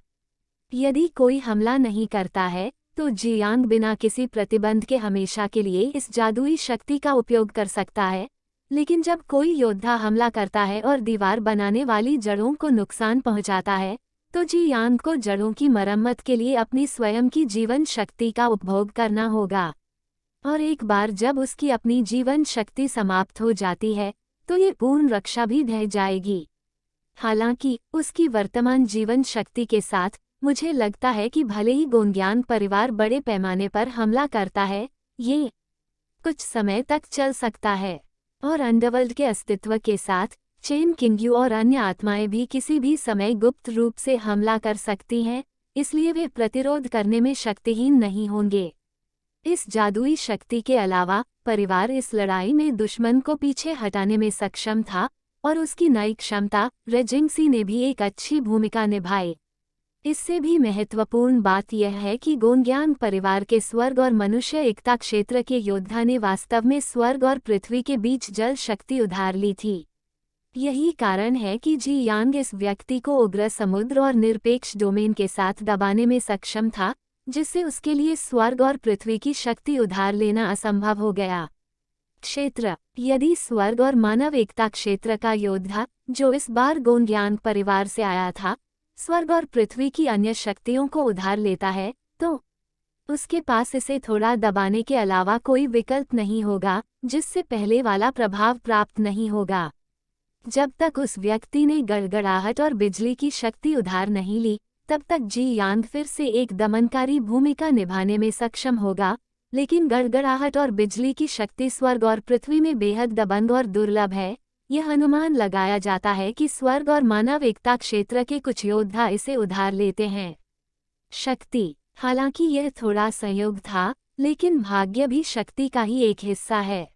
यदि कोई हमला नहीं करता है तो जी यांग बिना किसी प्रतिबंध के हमेशा के लिए इस जादुई शक्ति का उपयोग कर सकता है, लेकिन जब कोई योद्धा हमला करता है और दीवार बनाने वाली जड़ों को नुकसान पहुंचाता है, तो जी यांग को जड़ों की मरम्मत के लिए अपनी स्वयं की जीवन शक्ति का उपभोग करना होगा। और एक बार जब उसकी अपनी जीवन शक्ति समाप्त हो जाती है तो ये पूर्ण रक्षा भी ढह जाएगी। हालांकि उसकी वर्तमान जीवन शक्ति के साथ मुझे लगता है कि भले ही गोंगयांग परिवार बड़े पैमाने पर हमला करता है, ये कुछ समय तक चल सकता है। और अंडरवर्ल्ड के अस्तित्व के साथ चेन किंग्यू और अन्य आत्माएं भी किसी भी समय गुप्त रूप से हमला कर सकती हैं, इसलिए वे प्रतिरोध करने में शक्तिहीन नहीं होंगे। इस जादुई शक्ति के अलावा परिवार इस लड़ाई में दुश्मन को पीछे हटाने में सक्षम था और उसकी नई क्षमता रेजिंगसी ने भी एक अच्छी भूमिका निभाई। इससे भी महत्वपूर्ण बात यह है कि गोंगयांग परिवार के स्वर्ग और मनुष्य एकता क्षेत्र के योद्धा ने वास्तव में स्वर्ग और पृथ्वी के बीच जल शक्ति उधार ली थी। यही कारण है कि जी यांग इस व्यक्ति को उग्र समुद्र और निरपेक्ष डोमेन के साथ दबाने में सक्षम था, जिससे उसके लिए स्वर्ग और पृथ्वी की शक्ति उधार लेना असंभव हो गया। क्षेत्र, यदि स्वर्ग और मानव एकता क्षेत्र का योद्धा, जो इस बार गोंगयांग परिवार से आया था, स्वर्ग और पृथ्वी की अन्य शक्तियों को उधार लेता है, तो उसके पास इसे थोड़ा दबाने के अलावा कोई विकल्प नहीं होगा, जिससे पहले वाला प्रभाव प्राप्त नहीं होगा। जब तक उस व्यक्ति ने गड़गड़ाहट और बिजली की शक्ति उधार नहीं ली, तब तक जी यांग फिर से एक दमनकारी भूमिका निभाने में सक्षम होगा, लेकिन गड़गड़ाहट और बिजली की शक्ति स्वर्ग और पृथ्वी में बेहद दबंग और दुर्लभ है। यह अनुमान लगाया जाता है कि स्वर्ग और मानव एकता क्षेत्र के कुछ योद्धा इसे उधार लेते हैं। शक्ति, हालांकि यह थोड़ा संयोग था, लेकिन भाग्य भी शक्ति का ही एक हिस्सा है।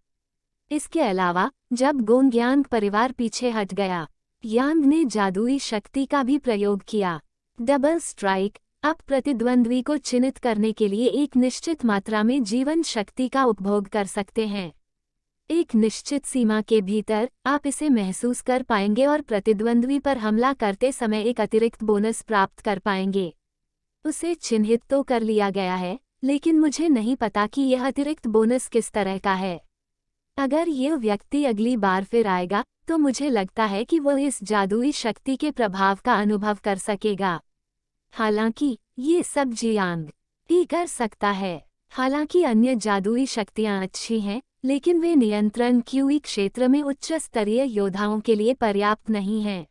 इसके अलावा जब गोंगयांग परिवार पीछे हट गया, यांग ने जादुई शक्ति का भी प्रयोग किया। डबल स्ट्राइक, आप प्रतिद्वंद्वी को चिन्हित करने के लिए एक निश्चित मात्रा में जीवन शक्ति का उपभोग कर सकते हैं। एक निश्चित सीमा के भीतर आप इसे महसूस कर पाएंगे और प्रतिद्वंद्वी पर हमला करते समय एक अतिरिक्त बोनस प्राप्त कर पाएंगे। उसे चिन्हित तो कर लिया गया है, लेकिन मुझे नहीं पता कि यह अतिरिक्त बोनस किस तरह का है। अगर यह व्यक्ति अगली बार फिर आएगा तो मुझे लगता है कि वो इस जादुई शक्ति के प्रभाव का अनुभव कर सकेगा। हालांकि ये सब जियांग ही कर सकता है। हालांकि अन्य जादुई शक्तियां अच्छी हैं, लेकिन वे नियंत्रण क्यूई क्षेत्र में उच्च स्तरीय योद्धाओं के लिए पर्याप्त नहीं हैं।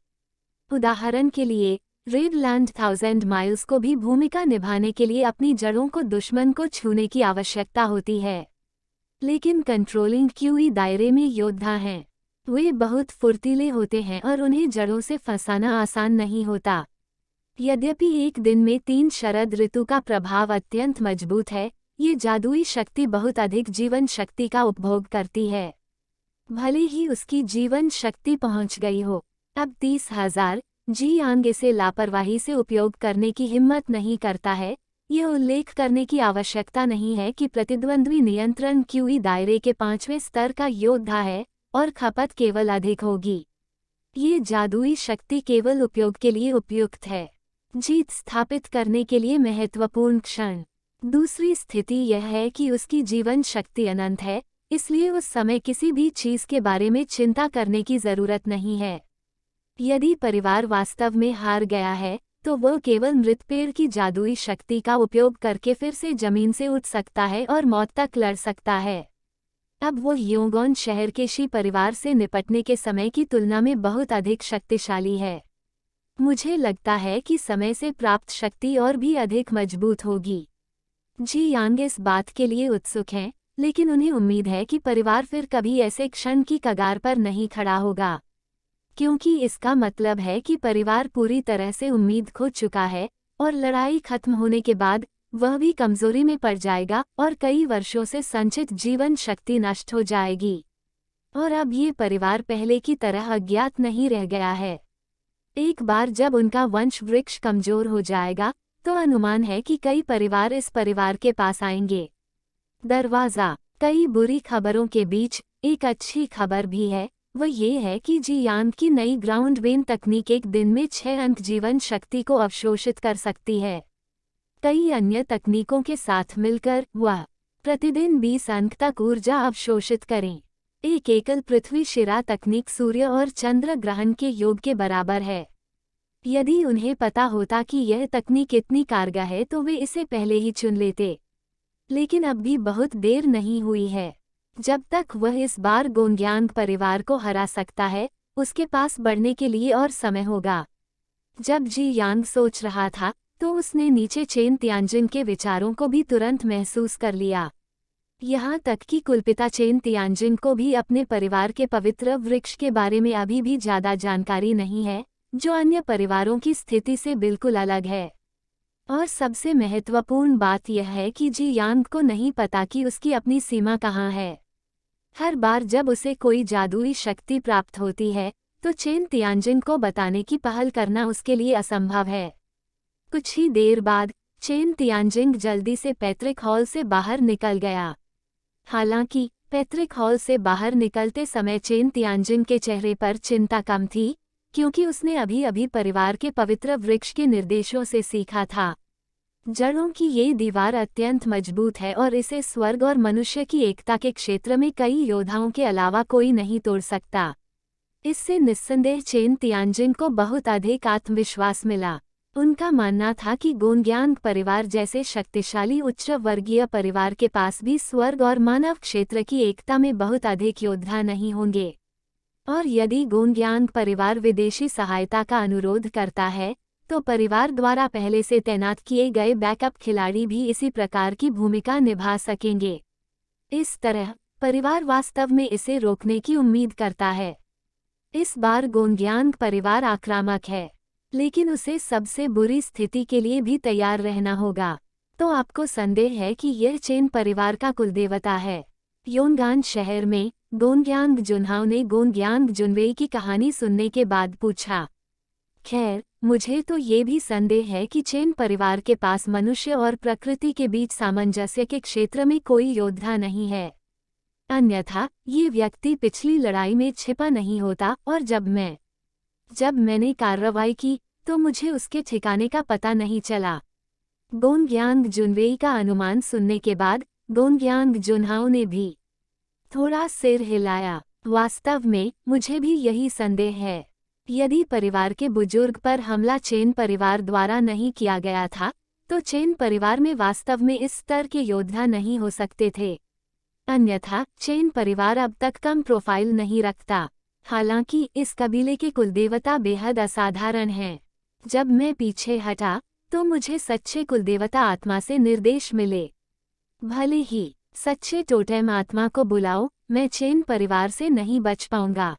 उदाहरण के लिए, रेडलैंड 1000 माइल्स को भी भूमिका निभाने के लिए अपनी जड़ों को दुश्मन को छूने की आवश्यकता होती है। लेकिन कंट्रोलिंग क्यूई दायरे में योद्धा हैं। वे बहुत फुर्तीले होते हैं और उन्हें जड़ों से फंसाना आसान नहीं होता। यद्यपि एक दिन में 3 शरद ऋतु का प्रभाव अत्यंत मजबूत है, ये जादुई शक्ति बहुत अधिक जीवन शक्ति का उपभोग करती है। भले ही उसकी जीवन शक्ति पहुंच गई हो, अब 30,000 जियांग इसे लापरवाही से उपयोग करने की हिम्मत नहीं करता है। यह उल्लेख करने की आवश्यकता नहीं है कि प्रतिद्वंद्वी नियंत्रण क्यूई दायरे के 5वें स्तर का योद्धा है और खपत केवल अधिक होगी। ये जादुई शक्ति केवल उपयोग के लिए उपयुक्त है, जीत स्थापित करने के लिए महत्वपूर्ण क्षण। दूसरी स्थिति यह है कि उसकी जीवन शक्ति अनंत है, इसलिए उस समय किसी भी चीज के बारे में चिंता करने की जरूरत नहीं है। यदि परिवार वास्तव में हार गया है, तो वह केवल मृत पेड़ की जादुई शक्ति का उपयोग करके फिर से जमीन से उठ सकता है और मौत तक लड़ सकता है। अब वो योंगोन शहर के शी परिवार से निपटने के समय की तुलना में बहुत अधिक शक्तिशाली है। मुझे लगता है कि समय से प्राप्त शक्ति और भी अधिक मजबूत होगी। जियांग इस बात के लिए उत्सुक हैं, लेकिन उन्हें उम्मीद है कि परिवार फिर कभी ऐसे क्षण की कगार पर नहीं खड़ा होगा, क्योंकि इसका मतलब है कि परिवार पूरी तरह से उम्मीद खो चुका है और लड़ाई खत्म होने के बाद वह भी कमजोरी में पड़ जाएगा और कई वर्षों से संचित जीवन शक्ति नष्ट हो जाएगी। और अब ये परिवार पहले की तरह अज्ञात नहीं रह गया है। एक बार जब उनका वंश वृक्ष कमजोर हो जाएगा, तो अनुमान है कि कई परिवार इस परिवार के पास आएंगे। दरवाजा। कई बुरी खबरों के बीच एक अच्छी खबर भी है, वह ये है कि जियांग की नई ग्राउंड वेन तकनीक एक दिन में 6 अंक जीवन शक्ति को अवशोषित कर सकती है। कई अन्य तकनीकों के साथ मिलकर वह प्रतिदिन 20 अंक तक ऊर्जा अवशोषित करें। एक एकल पृथ्वी शिरा तकनीक सूर्य और चंद्र ग्रहण के योग के बराबर है। यदि उन्हें पता होता कि यह तकनीक इतनी कारगर है तो वे इसे पहले ही चुन लेते। लेकिन अब भी बहुत देर नहीं हुई है। जब तक वह इस बार गोंग्यांग परिवार को हरा सकता है, उसके पास बढ़ने के लिए और समय होगा। जब जियांग सोच रहा था, तो उसने नीचे चेन तियानजिन के विचारों को भी तुरंत महसूस कर लिया। यहाँ तक कि कुलपिता चेन तियानजिन को भी अपने परिवार के पवित्र वृक्ष के बारे में अभी भी ज्यादा जानकारी नहीं है, जो अन्य परिवारों की स्थिति से बिल्कुल अलग है। और सबसे महत्वपूर्ण बात यह है कि जियांग को नहीं पता कि उसकी अपनी सीमा कहाँ है। हर बार जब उसे कोई जादुई शक्ति प्राप्त होती है, तो चेन तियानजिन को बताने की पहल करना उसके लिए असंभव है। कुछ ही देर बाद चेन तियानजिन जल्दी से पैतृक हॉल से बाहर निकल गया। हालांकि पैतृक हॉल से बाहर निकलते समय चेन तियानजिन के चेहरे पर चिंता कम थी, क्योंकि उसने अभी अभी परिवार के पवित्र वृक्ष के निर्देशों से सीखा था। जड़ों की ये दीवार अत्यंत मजबूत है और इसे स्वर्ग और मनुष्य की एकता के क्षेत्र में कई योद्धाओं के अलावा कोई नहीं तोड़ सकता। इससे निस्संदेह चेन तियानजिन को बहुत अधिक आत्मविश्वास मिला। उनका मानना था कि गोंग्यांग परिवार जैसे शक्तिशाली उच्च वर्गीय परिवार के पास भी स्वर्ग और मानव क्षेत्र की एकता में बहुत अधिक योद्धा नहीं होंगे। और यदि गोंग्यांग परिवार विदेशी सहायता का अनुरोध करता है, तो परिवार द्वारा पहले से तैनात किए गए बैकअप खिलाड़ी भी इसी प्रकार की भूमिका निभा सकेंगे। इस तरह परिवार वास्तव में इसे रोकने की उम्मीद करता है। इस बार गोंग्यांग परिवार आक्रामक है, लेकिन उसे सबसे बुरी स्थिति के लिए भी तैयार रहना होगा। तो आपको संदेह है कि यह चेन परिवार का कुलदेवता है। योनगान शहर में गोंग्यांग जुन्हाओ ने गोंग्यांग जुनवेई की कहानी सुनने के बाद पूछा, खैर, मुझे तो ये भी संदेह है कि चेन परिवार के पास मनुष्य और प्रकृति के बीच सामंजस्य के क्षेत्र में कोई योद्धा नहीं है। अन्यथा ये व्यक्ति पिछली लड़ाई में छिपा नहीं होता और जब मैंने कार्रवाई की तो मुझे उसके ठिकाने का पता नहीं चला। गोंग्यांग जुनवेई का अनुमान सुनने के बाद गोंग्यांग जुन्हाओ ने भी थोड़ा सिर हिलाया। वास्तव में मुझे भी यही संदेह है। यदि परिवार के बुजुर्ग पर हमला चेन परिवार द्वारा नहीं किया गया था, तो चेन परिवार में वास्तव में इस स्तर के योद्धा नहीं हो सकते थे। अन्यथा चेन परिवार अब तक कम प्रोफाइल नहीं रखता। हालांकि इस कबीले के कुलदेवता बेहद असाधारण हैं। जब मैं पीछे हटा तो मुझे सच्चे कुलदेवता आत्मा से निर्देश मिले। भले ही सच्चे टोटेम आत्मा को बुलाओ, मैं चेन परिवार से नहीं बच पाऊंगा।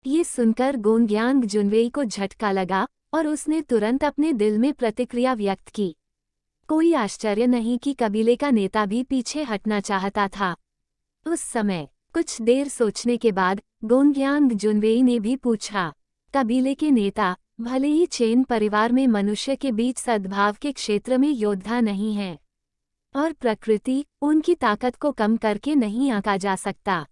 ये सुनकर गोंगयांग जुनवेई को झटका लगा और उसने तुरंत अपने दिल में प्रतिक्रिया व्यक्त की। कोई आश्चर्य नहीं कि कबीले का नेता भी पीछे हटना चाहता था। उस समय कुछ देर सोचने के बाद गोंगयांग जुनवेई ने भी पूछा, कबीले के नेता भले ही चेन परिवार में मनुष्य के बीच सद्भाव के क्षेत्र में योद्धा नहीं है, और प्रकृति उनकी ताकत को कम करके नहीं आंका जा सकता,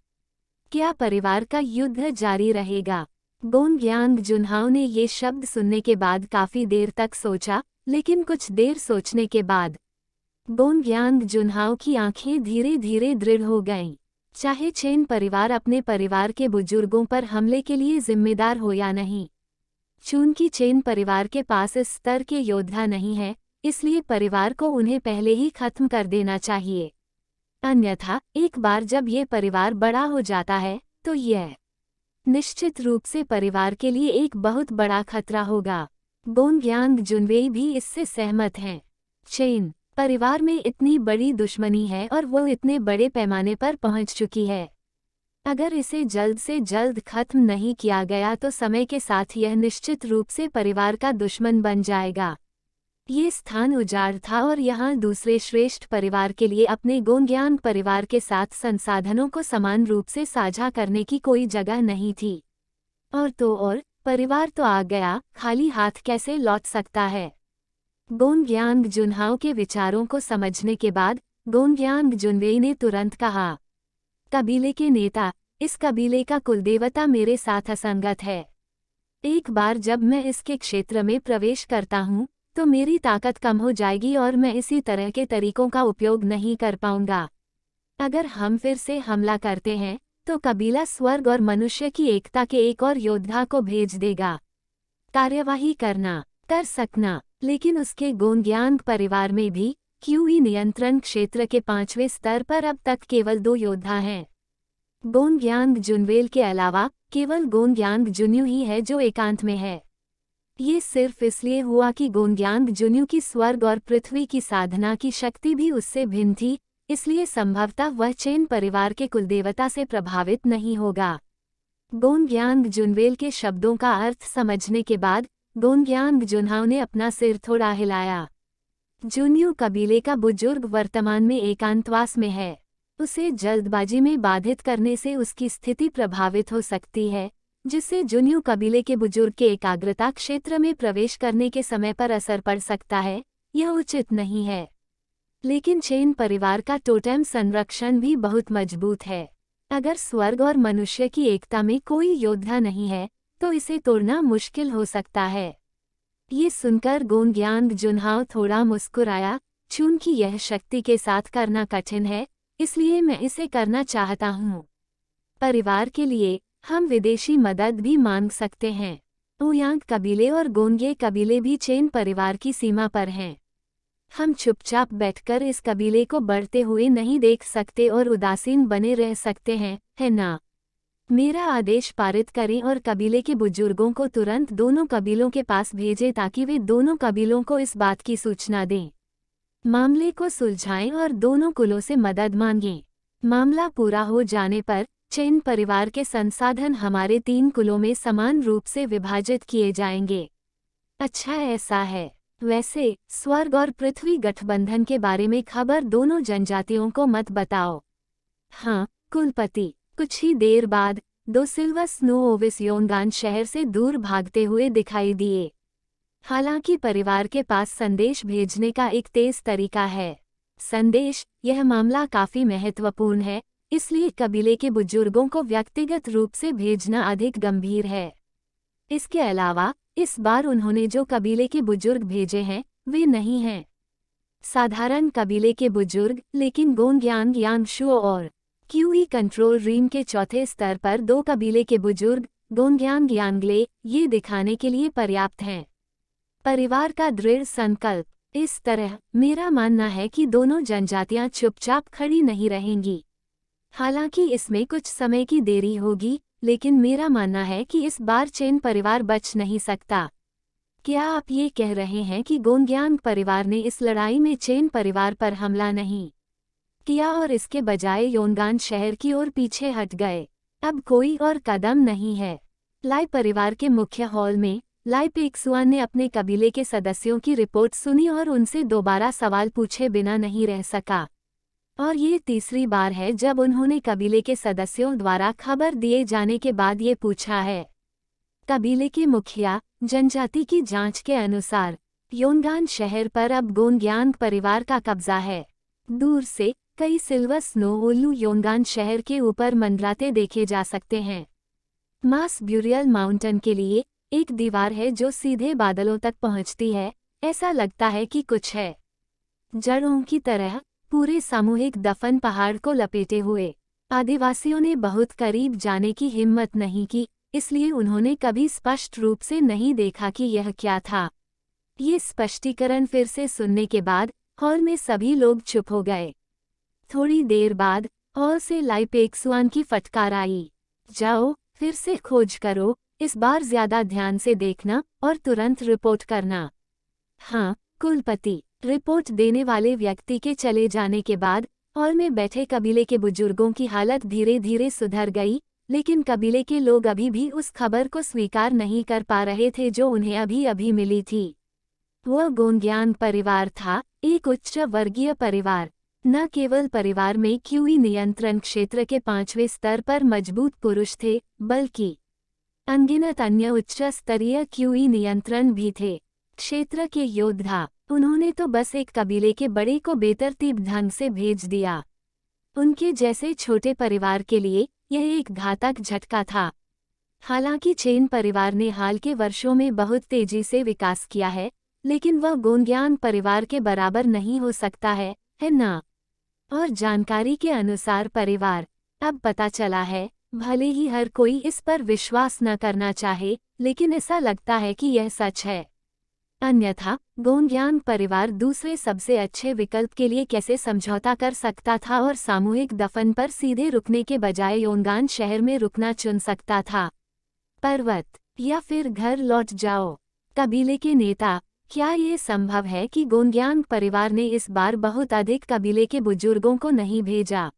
क्या परिवार का युद्ध जारी रहेगा? गोंगयांग जुनहाओ ने ये शब्द सुनने के बाद काफी देर तक सोचा, लेकिन कुछ देर सोचने के बाद गोंगयांग जुनहाओ की आंखें धीरे धीरे दृढ़ हो गईं। चाहे चेन परिवार अपने परिवार के बुजुर्गों पर हमले के लिए जिम्मेदार हो या नहीं, चूंकि चेन परिवार के पास इस स्तर के योद्धा नहीं है, इसलिए परिवार को उन्हें पहले ही खत्म कर देना चाहिए। अन्यथा एक बार जब ये परिवार बड़ा हो जाता है तो यह निश्चित रूप से परिवार के लिए एक बहुत बड़ा खतरा होगा। गोंगयांग जुनवेई भी इससे सहमत हैं। चेन परिवार में इतनी बड़ी दुश्मनी है और वो इतने बड़े पैमाने पर पहुंच चुकी है। अगर इसे जल्द से जल्द खत्म नहीं किया गया तो समय के साथ यह निश्चित रूप से परिवार का दुश्मन बन जाएगा। ये स्थान उजाड़ था और यहाँ दूसरे श्रेष्ठ परिवार के लिए अपने गोंगयांग परिवार के साथ संसाधनों को समान रूप से साझा करने की कोई जगह नहीं थी। और तो और परिवार तो आ गया, खाली हाथ कैसे लौट सकता है? गोंगयांग जुनहाओ के विचारों को समझने के बाद गोंगयांग जुनवेई ने तुरंत कहा, कबीले के नेता, इस कबीले का कुलदेवता मेरे साथ असंगत है। एक बार जब मैं इसके क्षेत्र में प्रवेश करता हूँ तो मेरी ताकत कम हो जाएगी और मैं इसी तरह के तरीकों का उपयोग नहीं कर पाऊंगा। अगर हम फिर से हमला करते हैं तो कबीला स्वर्ग और मनुष्य की एकता के एक और योद्धा को भेज देगा। कार्यवाही करना कर सकना, लेकिन उसके गोंगयांग परिवार में भी क्यूई नियंत्रण क्षेत्र के 5वें स्तर पर अब तक केवल 2 योद्धा हैं। गोंगयांग जुनवेल के अलावा केवल गोंगयांग जुन्यू ही है जो एकांत में है। ये सिर्फ इसलिए हुआ कि गोंगयांग जुन्यू की स्वर्ग और पृथ्वी की साधना की शक्ति भी उससे भिन्न थी, इसलिए संभवतः वह चेन परिवार के कुलदेवता से प्रभावित नहीं होगा। गोंगयांग जुनवेल के शब्दों का अर्थ समझने के बाद गोंगयांग जुनहाओ ने अपना सिर थोड़ा हिलाया। जुन्यू कबीले का बुजुर्ग वर्तमान में एकांतवास में है। उसे जल्दबाजी में बाधित करने से उसकी स्थिति प्रभावित हो सकती है, जिससे जुन्यू कबीले के बुजुर्ग के एकाग्रता क्षेत्र में प्रवेश करने के समय पर असर पड़ सकता है। यह उचित नहीं है। लेकिन चेन परिवार का टोटेम संरक्षण भी बहुत मजबूत है। अगर स्वर्ग और मनुष्य की एकता में कोई योद्धा नहीं है तो इसे तोड़ना मुश्किल हो सकता है। ये सुनकर गोंगयांग जुनहाओ थोड़ा मुस्कुराया। चूंकि यह शक्ति के साथ करना कठिन है, इसलिए मैं इसे करना चाहता हूँ। परिवार के लिए हम विदेशी मदद भी मांग सकते हैं। ओयांग कबीले और गोंगे कबीले भी चेन परिवार की सीमा पर हैं। हम चुपचाप बैठकर इस कबीले को बढ़ते हुए नहीं देख सकते और उदासीन बने रह सकते हैं, है ना? मेरा आदेश पारित करें और कबीले के बुजुर्गों को तुरंत दोनों कबीलों के पास भेजें ताकि वे दोनों कबीलों को इस बात की सूचना दें। मामले को सुलझाएं और दोनों कुलों से मदद मांगें। मामला पूरा हो जाने पर चेन परिवार के संसाधन हमारे 3 कुलों में समान रूप से विभाजित किए जाएंगे। अच्छा ऐसा है। वैसे स्वर्ग और पृथ्वी गठबंधन के बारे में खबर दोनों जनजातियों को मत बताओ। हाँ कुलपति। कुछ ही देर बाद 2 सिल्वर स्नो ओविस योंगान शहर से दूर भागते हुए दिखाई दिए। हालांकि परिवार के पास संदेश भेजने का एक तेज तरीका है। संदेश, यह मामला काफी महत्वपूर्ण है, इसलिए कबीले के बुजुर्गों को व्यक्तिगत रूप से भेजना अधिक गंभीर है। इसके अलावा इस बार उन्होंने जो कबीले के बुजुर्ग भेजे हैं वे नहीं हैं साधारण कबीले के बुजुर्ग, लेकिन गोंगयांग यांगशुओ और क्यूई कंट्रोल रूम के चौथे स्तर पर दो कबीले के बुजुर्ग गोंग्यांग यांगले ये दिखाने के लिए पर्याप्त हैं। परिवार का दृढ़ संकल्प। इस तरह मेरा मानना है कि दोनों जनजातियां चुपचाप खड़ी नहीं रहेंगी। हालांकि इसमें कुछ समय की देरी होगी, लेकिन मेरा मानना है कि इस बार चेन परिवार बच नहीं सकता। क्या आप ये कह रहे हैं कि गोंग्यांग परिवार ने इस लड़ाई में चेन परिवार पर हमला नहीं किया और इसके बजाय योनगान शहर की ओर पीछे हट गए? अब कोई और कदम नहीं है। लाई परिवार के मुख्य हॉल में लाई पेक्सुआन ने अपने कबीले के सदस्यों की रिपोर्ट सुनी और उनसे दोबारा सवाल पूछे बिना नहीं रह सका। और ये तीसरी बार है जब उन्होंने कबीले के सदस्यों द्वारा खबर दिए जाने के बाद ये पूछा है। कबीले के मुखिया जनजाति की जांच के अनुसार योनगान शहर पर अब गोंग्यांग परिवार का कब्जा है। दूर से कई सिल्वर स्नो उल्लू योनगान शहर के ऊपर मंडराते देखे जा सकते हैं। मास ब्यूरियल माउंटेन के लिए एक दीवार है जो सीधे बादलों तक पहुंचती है। ऐसा लगता है कि कुछ है जड़ों की तरह पूरे सामूहिक दफन पहाड़ को लपेटे हुए। आदिवासियों ने बहुत करीब जाने की हिम्मत नहीं की, इसलिए उन्होंने कभी स्पष्ट रूप से नहीं देखा कि यह क्या था। ये स्पष्टीकरण फिर से सुनने के बाद हॉल में सभी लोग चुप हो गए। थोड़ी देर बाद हॉल से लाई पेक्सुआन की फटकार आई, जाओ फिर से खोज करो, इस बार ज्यादा ध्यान से देखना और तुरंत रिपोर्ट करना। हाँ कुलपति। रिपोर्ट देने वाले व्यक्ति के चले जाने के बाद हॉल में बैठे कबीले के बुजुर्गों की हालत धीरे धीरे सुधर गई, लेकिन कबीले के लोग अभी भी उस खबर को स्वीकार नहीं कर पा रहे थे जो उन्हें अभी अभी मिली थी। वह गोंग्यांग परिवार था, एक उच्च वर्गीय परिवार। न केवल परिवार में क्यूई नियंत्रण क्षेत्र के 5वें स्तर पर मजबूत पुरुष थे, बल्कि अनगिनत अन्य उच्च स्तरीय क्यूई नियंत्रण भी थे। क्षेत्र के योद्धा। उन्होंने तो बस एक कबीले के बड़े को बेतरतीब ढंग से भेज दिया। उनके जैसे छोटे परिवार के लिए यह एक घातक झटका था। हालांकि चेन परिवार ने हाल के वर्षों में बहुत तेजी से विकास किया है, लेकिन वह गोंग्यांग परिवार के बराबर नहीं हो सकता है ना? और जानकारी के अनुसार परिवार अब पता चला है, भले ही हर कोई इस पर विश्वास न करना चाहे, लेकिन ऐसा लगता है कि यह सच है। अन्यथा गोंग्यांग परिवार दूसरे सबसे अच्छे विकल्प के लिए कैसे समझौता कर सकता था और सामूहिक दफन पर सीधे रुकने के बजाय योनगान शहर में रुकना चुन सकता था? पर्वत या फिर घर लौट जाओ। कबीले के नेता। क्या ये संभव है कि गोंग्यांग परिवार ने इस बार बहुत अधिक कबीले के बुजुर्गों को नहीं भेजा?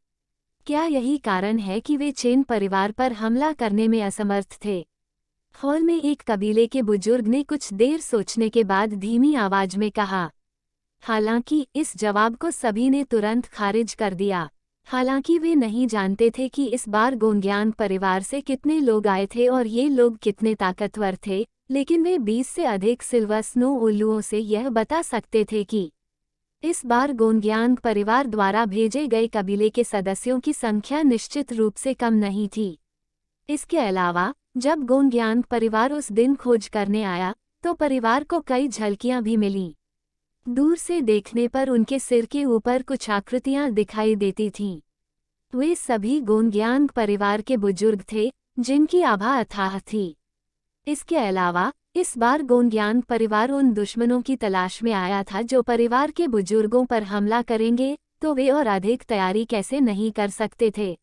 क्या यही कारण है कि वे चेन परिवार पर हमला करने में असमर्थ थे? हॉल में एक कबीले के बुजुर्ग ने कुछ देर सोचने के बाद धीमी आवाज में कहा। हालांकि इस जवाब को सभी ने तुरंत खारिज कर दिया। हालांकि वे नहीं जानते थे कि इस बार गोंग्यांग परिवार से कितने लोग आए थे और ये लोग कितने ताकतवर थे, लेकिन वे 20 से अधिक सिल्वर स्नो उल्लुओं से यह बता सकते थे कि इस बार गोंग्यांग परिवार द्वारा भेजे गए कबीले के सदस्यों की संख्या निश्चित रूप से कम नहीं थी। इसके अलावा जब गोंग्यांग परिवार उस दिन खोज करने आया तो परिवार को कई झलकियां भी मिलीं। दूर से देखने पर उनके सिर के ऊपर कुछ आकृतियां दिखाई देती थीं। वे सभी गोंग्यांग परिवार के बुजुर्ग थे जिनकी आभा अथाह थी। इसके अलावा इस बार गोंग्यांग परिवार उन दुश्मनों की तलाश में आया था जो परिवार के बुजुर्गों पर हमला करेंगे, तो वे और अधिक तैयारी कैसे नहीं कर सकते थे।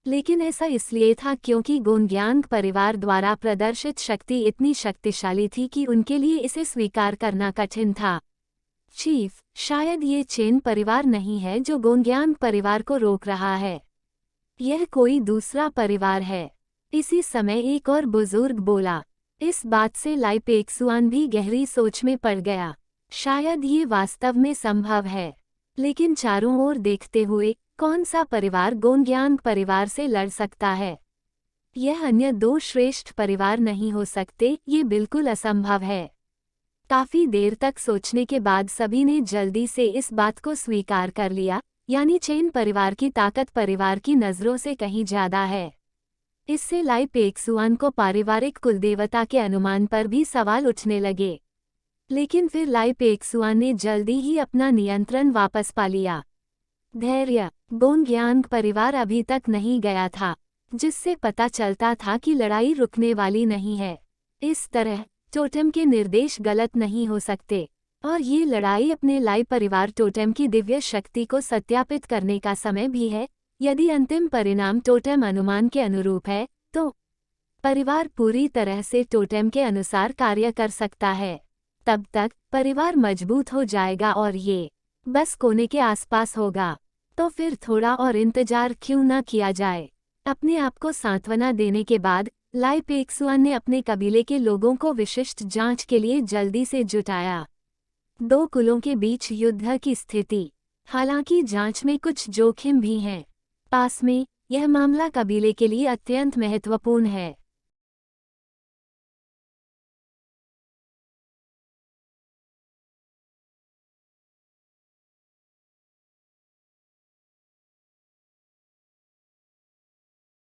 लेकिन ऐसा इसलिए था क्योंकि गोंग्यांग परिवार द्वारा प्रदर्शित शक्ति इतनी शक्तिशाली थी कि उनके लिए इसे स्वीकार करना कठिन था। चीफ, शायद ये चेन परिवार नहीं है जो गोंग्यांग परिवार को रोक रहा है। यह कोई दूसरा परिवार है। इसी समय एक और बुजुर्ग बोला। इस बात से लाई पेक्सुआन भी गहरी सोच में पड़ गया। शायद ये वास्तव में संभव है, लेकिन चारों ओर देखते हुए कौन सा परिवार गोंग्यांग परिवार से लड़ सकता है? यह अन्य दो श्रेष्ठ परिवार नहीं हो सकते, ये बिल्कुल असंभव है। काफी देर तक सोचने के बाद सभी ने जल्दी से इस बात को स्वीकार कर लिया, यानी चेन परिवार की ताकत परिवार की नजरों से कहीं ज्यादा है। इससे लाई पेक्सुआन को पारिवारिक कुलदेवता के अनुमान पर भी सवाल उठने लगे। लेकिन फिर लाई पेक्सुआन ने जल्दी ही अपना नियंत्रण वापस पा लिया। धैर्य। गोंगयांग परिवार अभी तक नहीं गया था, जिससे पता चलता था कि लड़ाई रुकने वाली नहीं है। इस तरह टोटेम के निर्देश गलत नहीं हो सकते, और ये लड़ाई अपने लाई परिवार टोटेम की दिव्य शक्ति को सत्यापित करने का समय भी है। यदि अंतिम परिणाम टोटेम अनुमान के अनुरूप है, तो परिवार पूरी तरह से टोटेम के अनुसार कार्य कर सकता है। तब तक परिवार मजबूत हो जाएगा और ये बस कोने के आसपास होगा। तो फिर थोड़ा और इंतजार क्यों न किया जाए। अपने आप को सांत्वना देने के बाद लाई पेक्सुआन ने अपने कबीले के लोगों को विशिष्ट जांच के लिए जल्दी से जुटाया। दो कुलों के बीच युद्ध की स्थिति। हालांकि जांच में कुछ जोखिम भी हैं। पास में यह मामला कबीले के लिए अत्यंत महत्वपूर्ण है।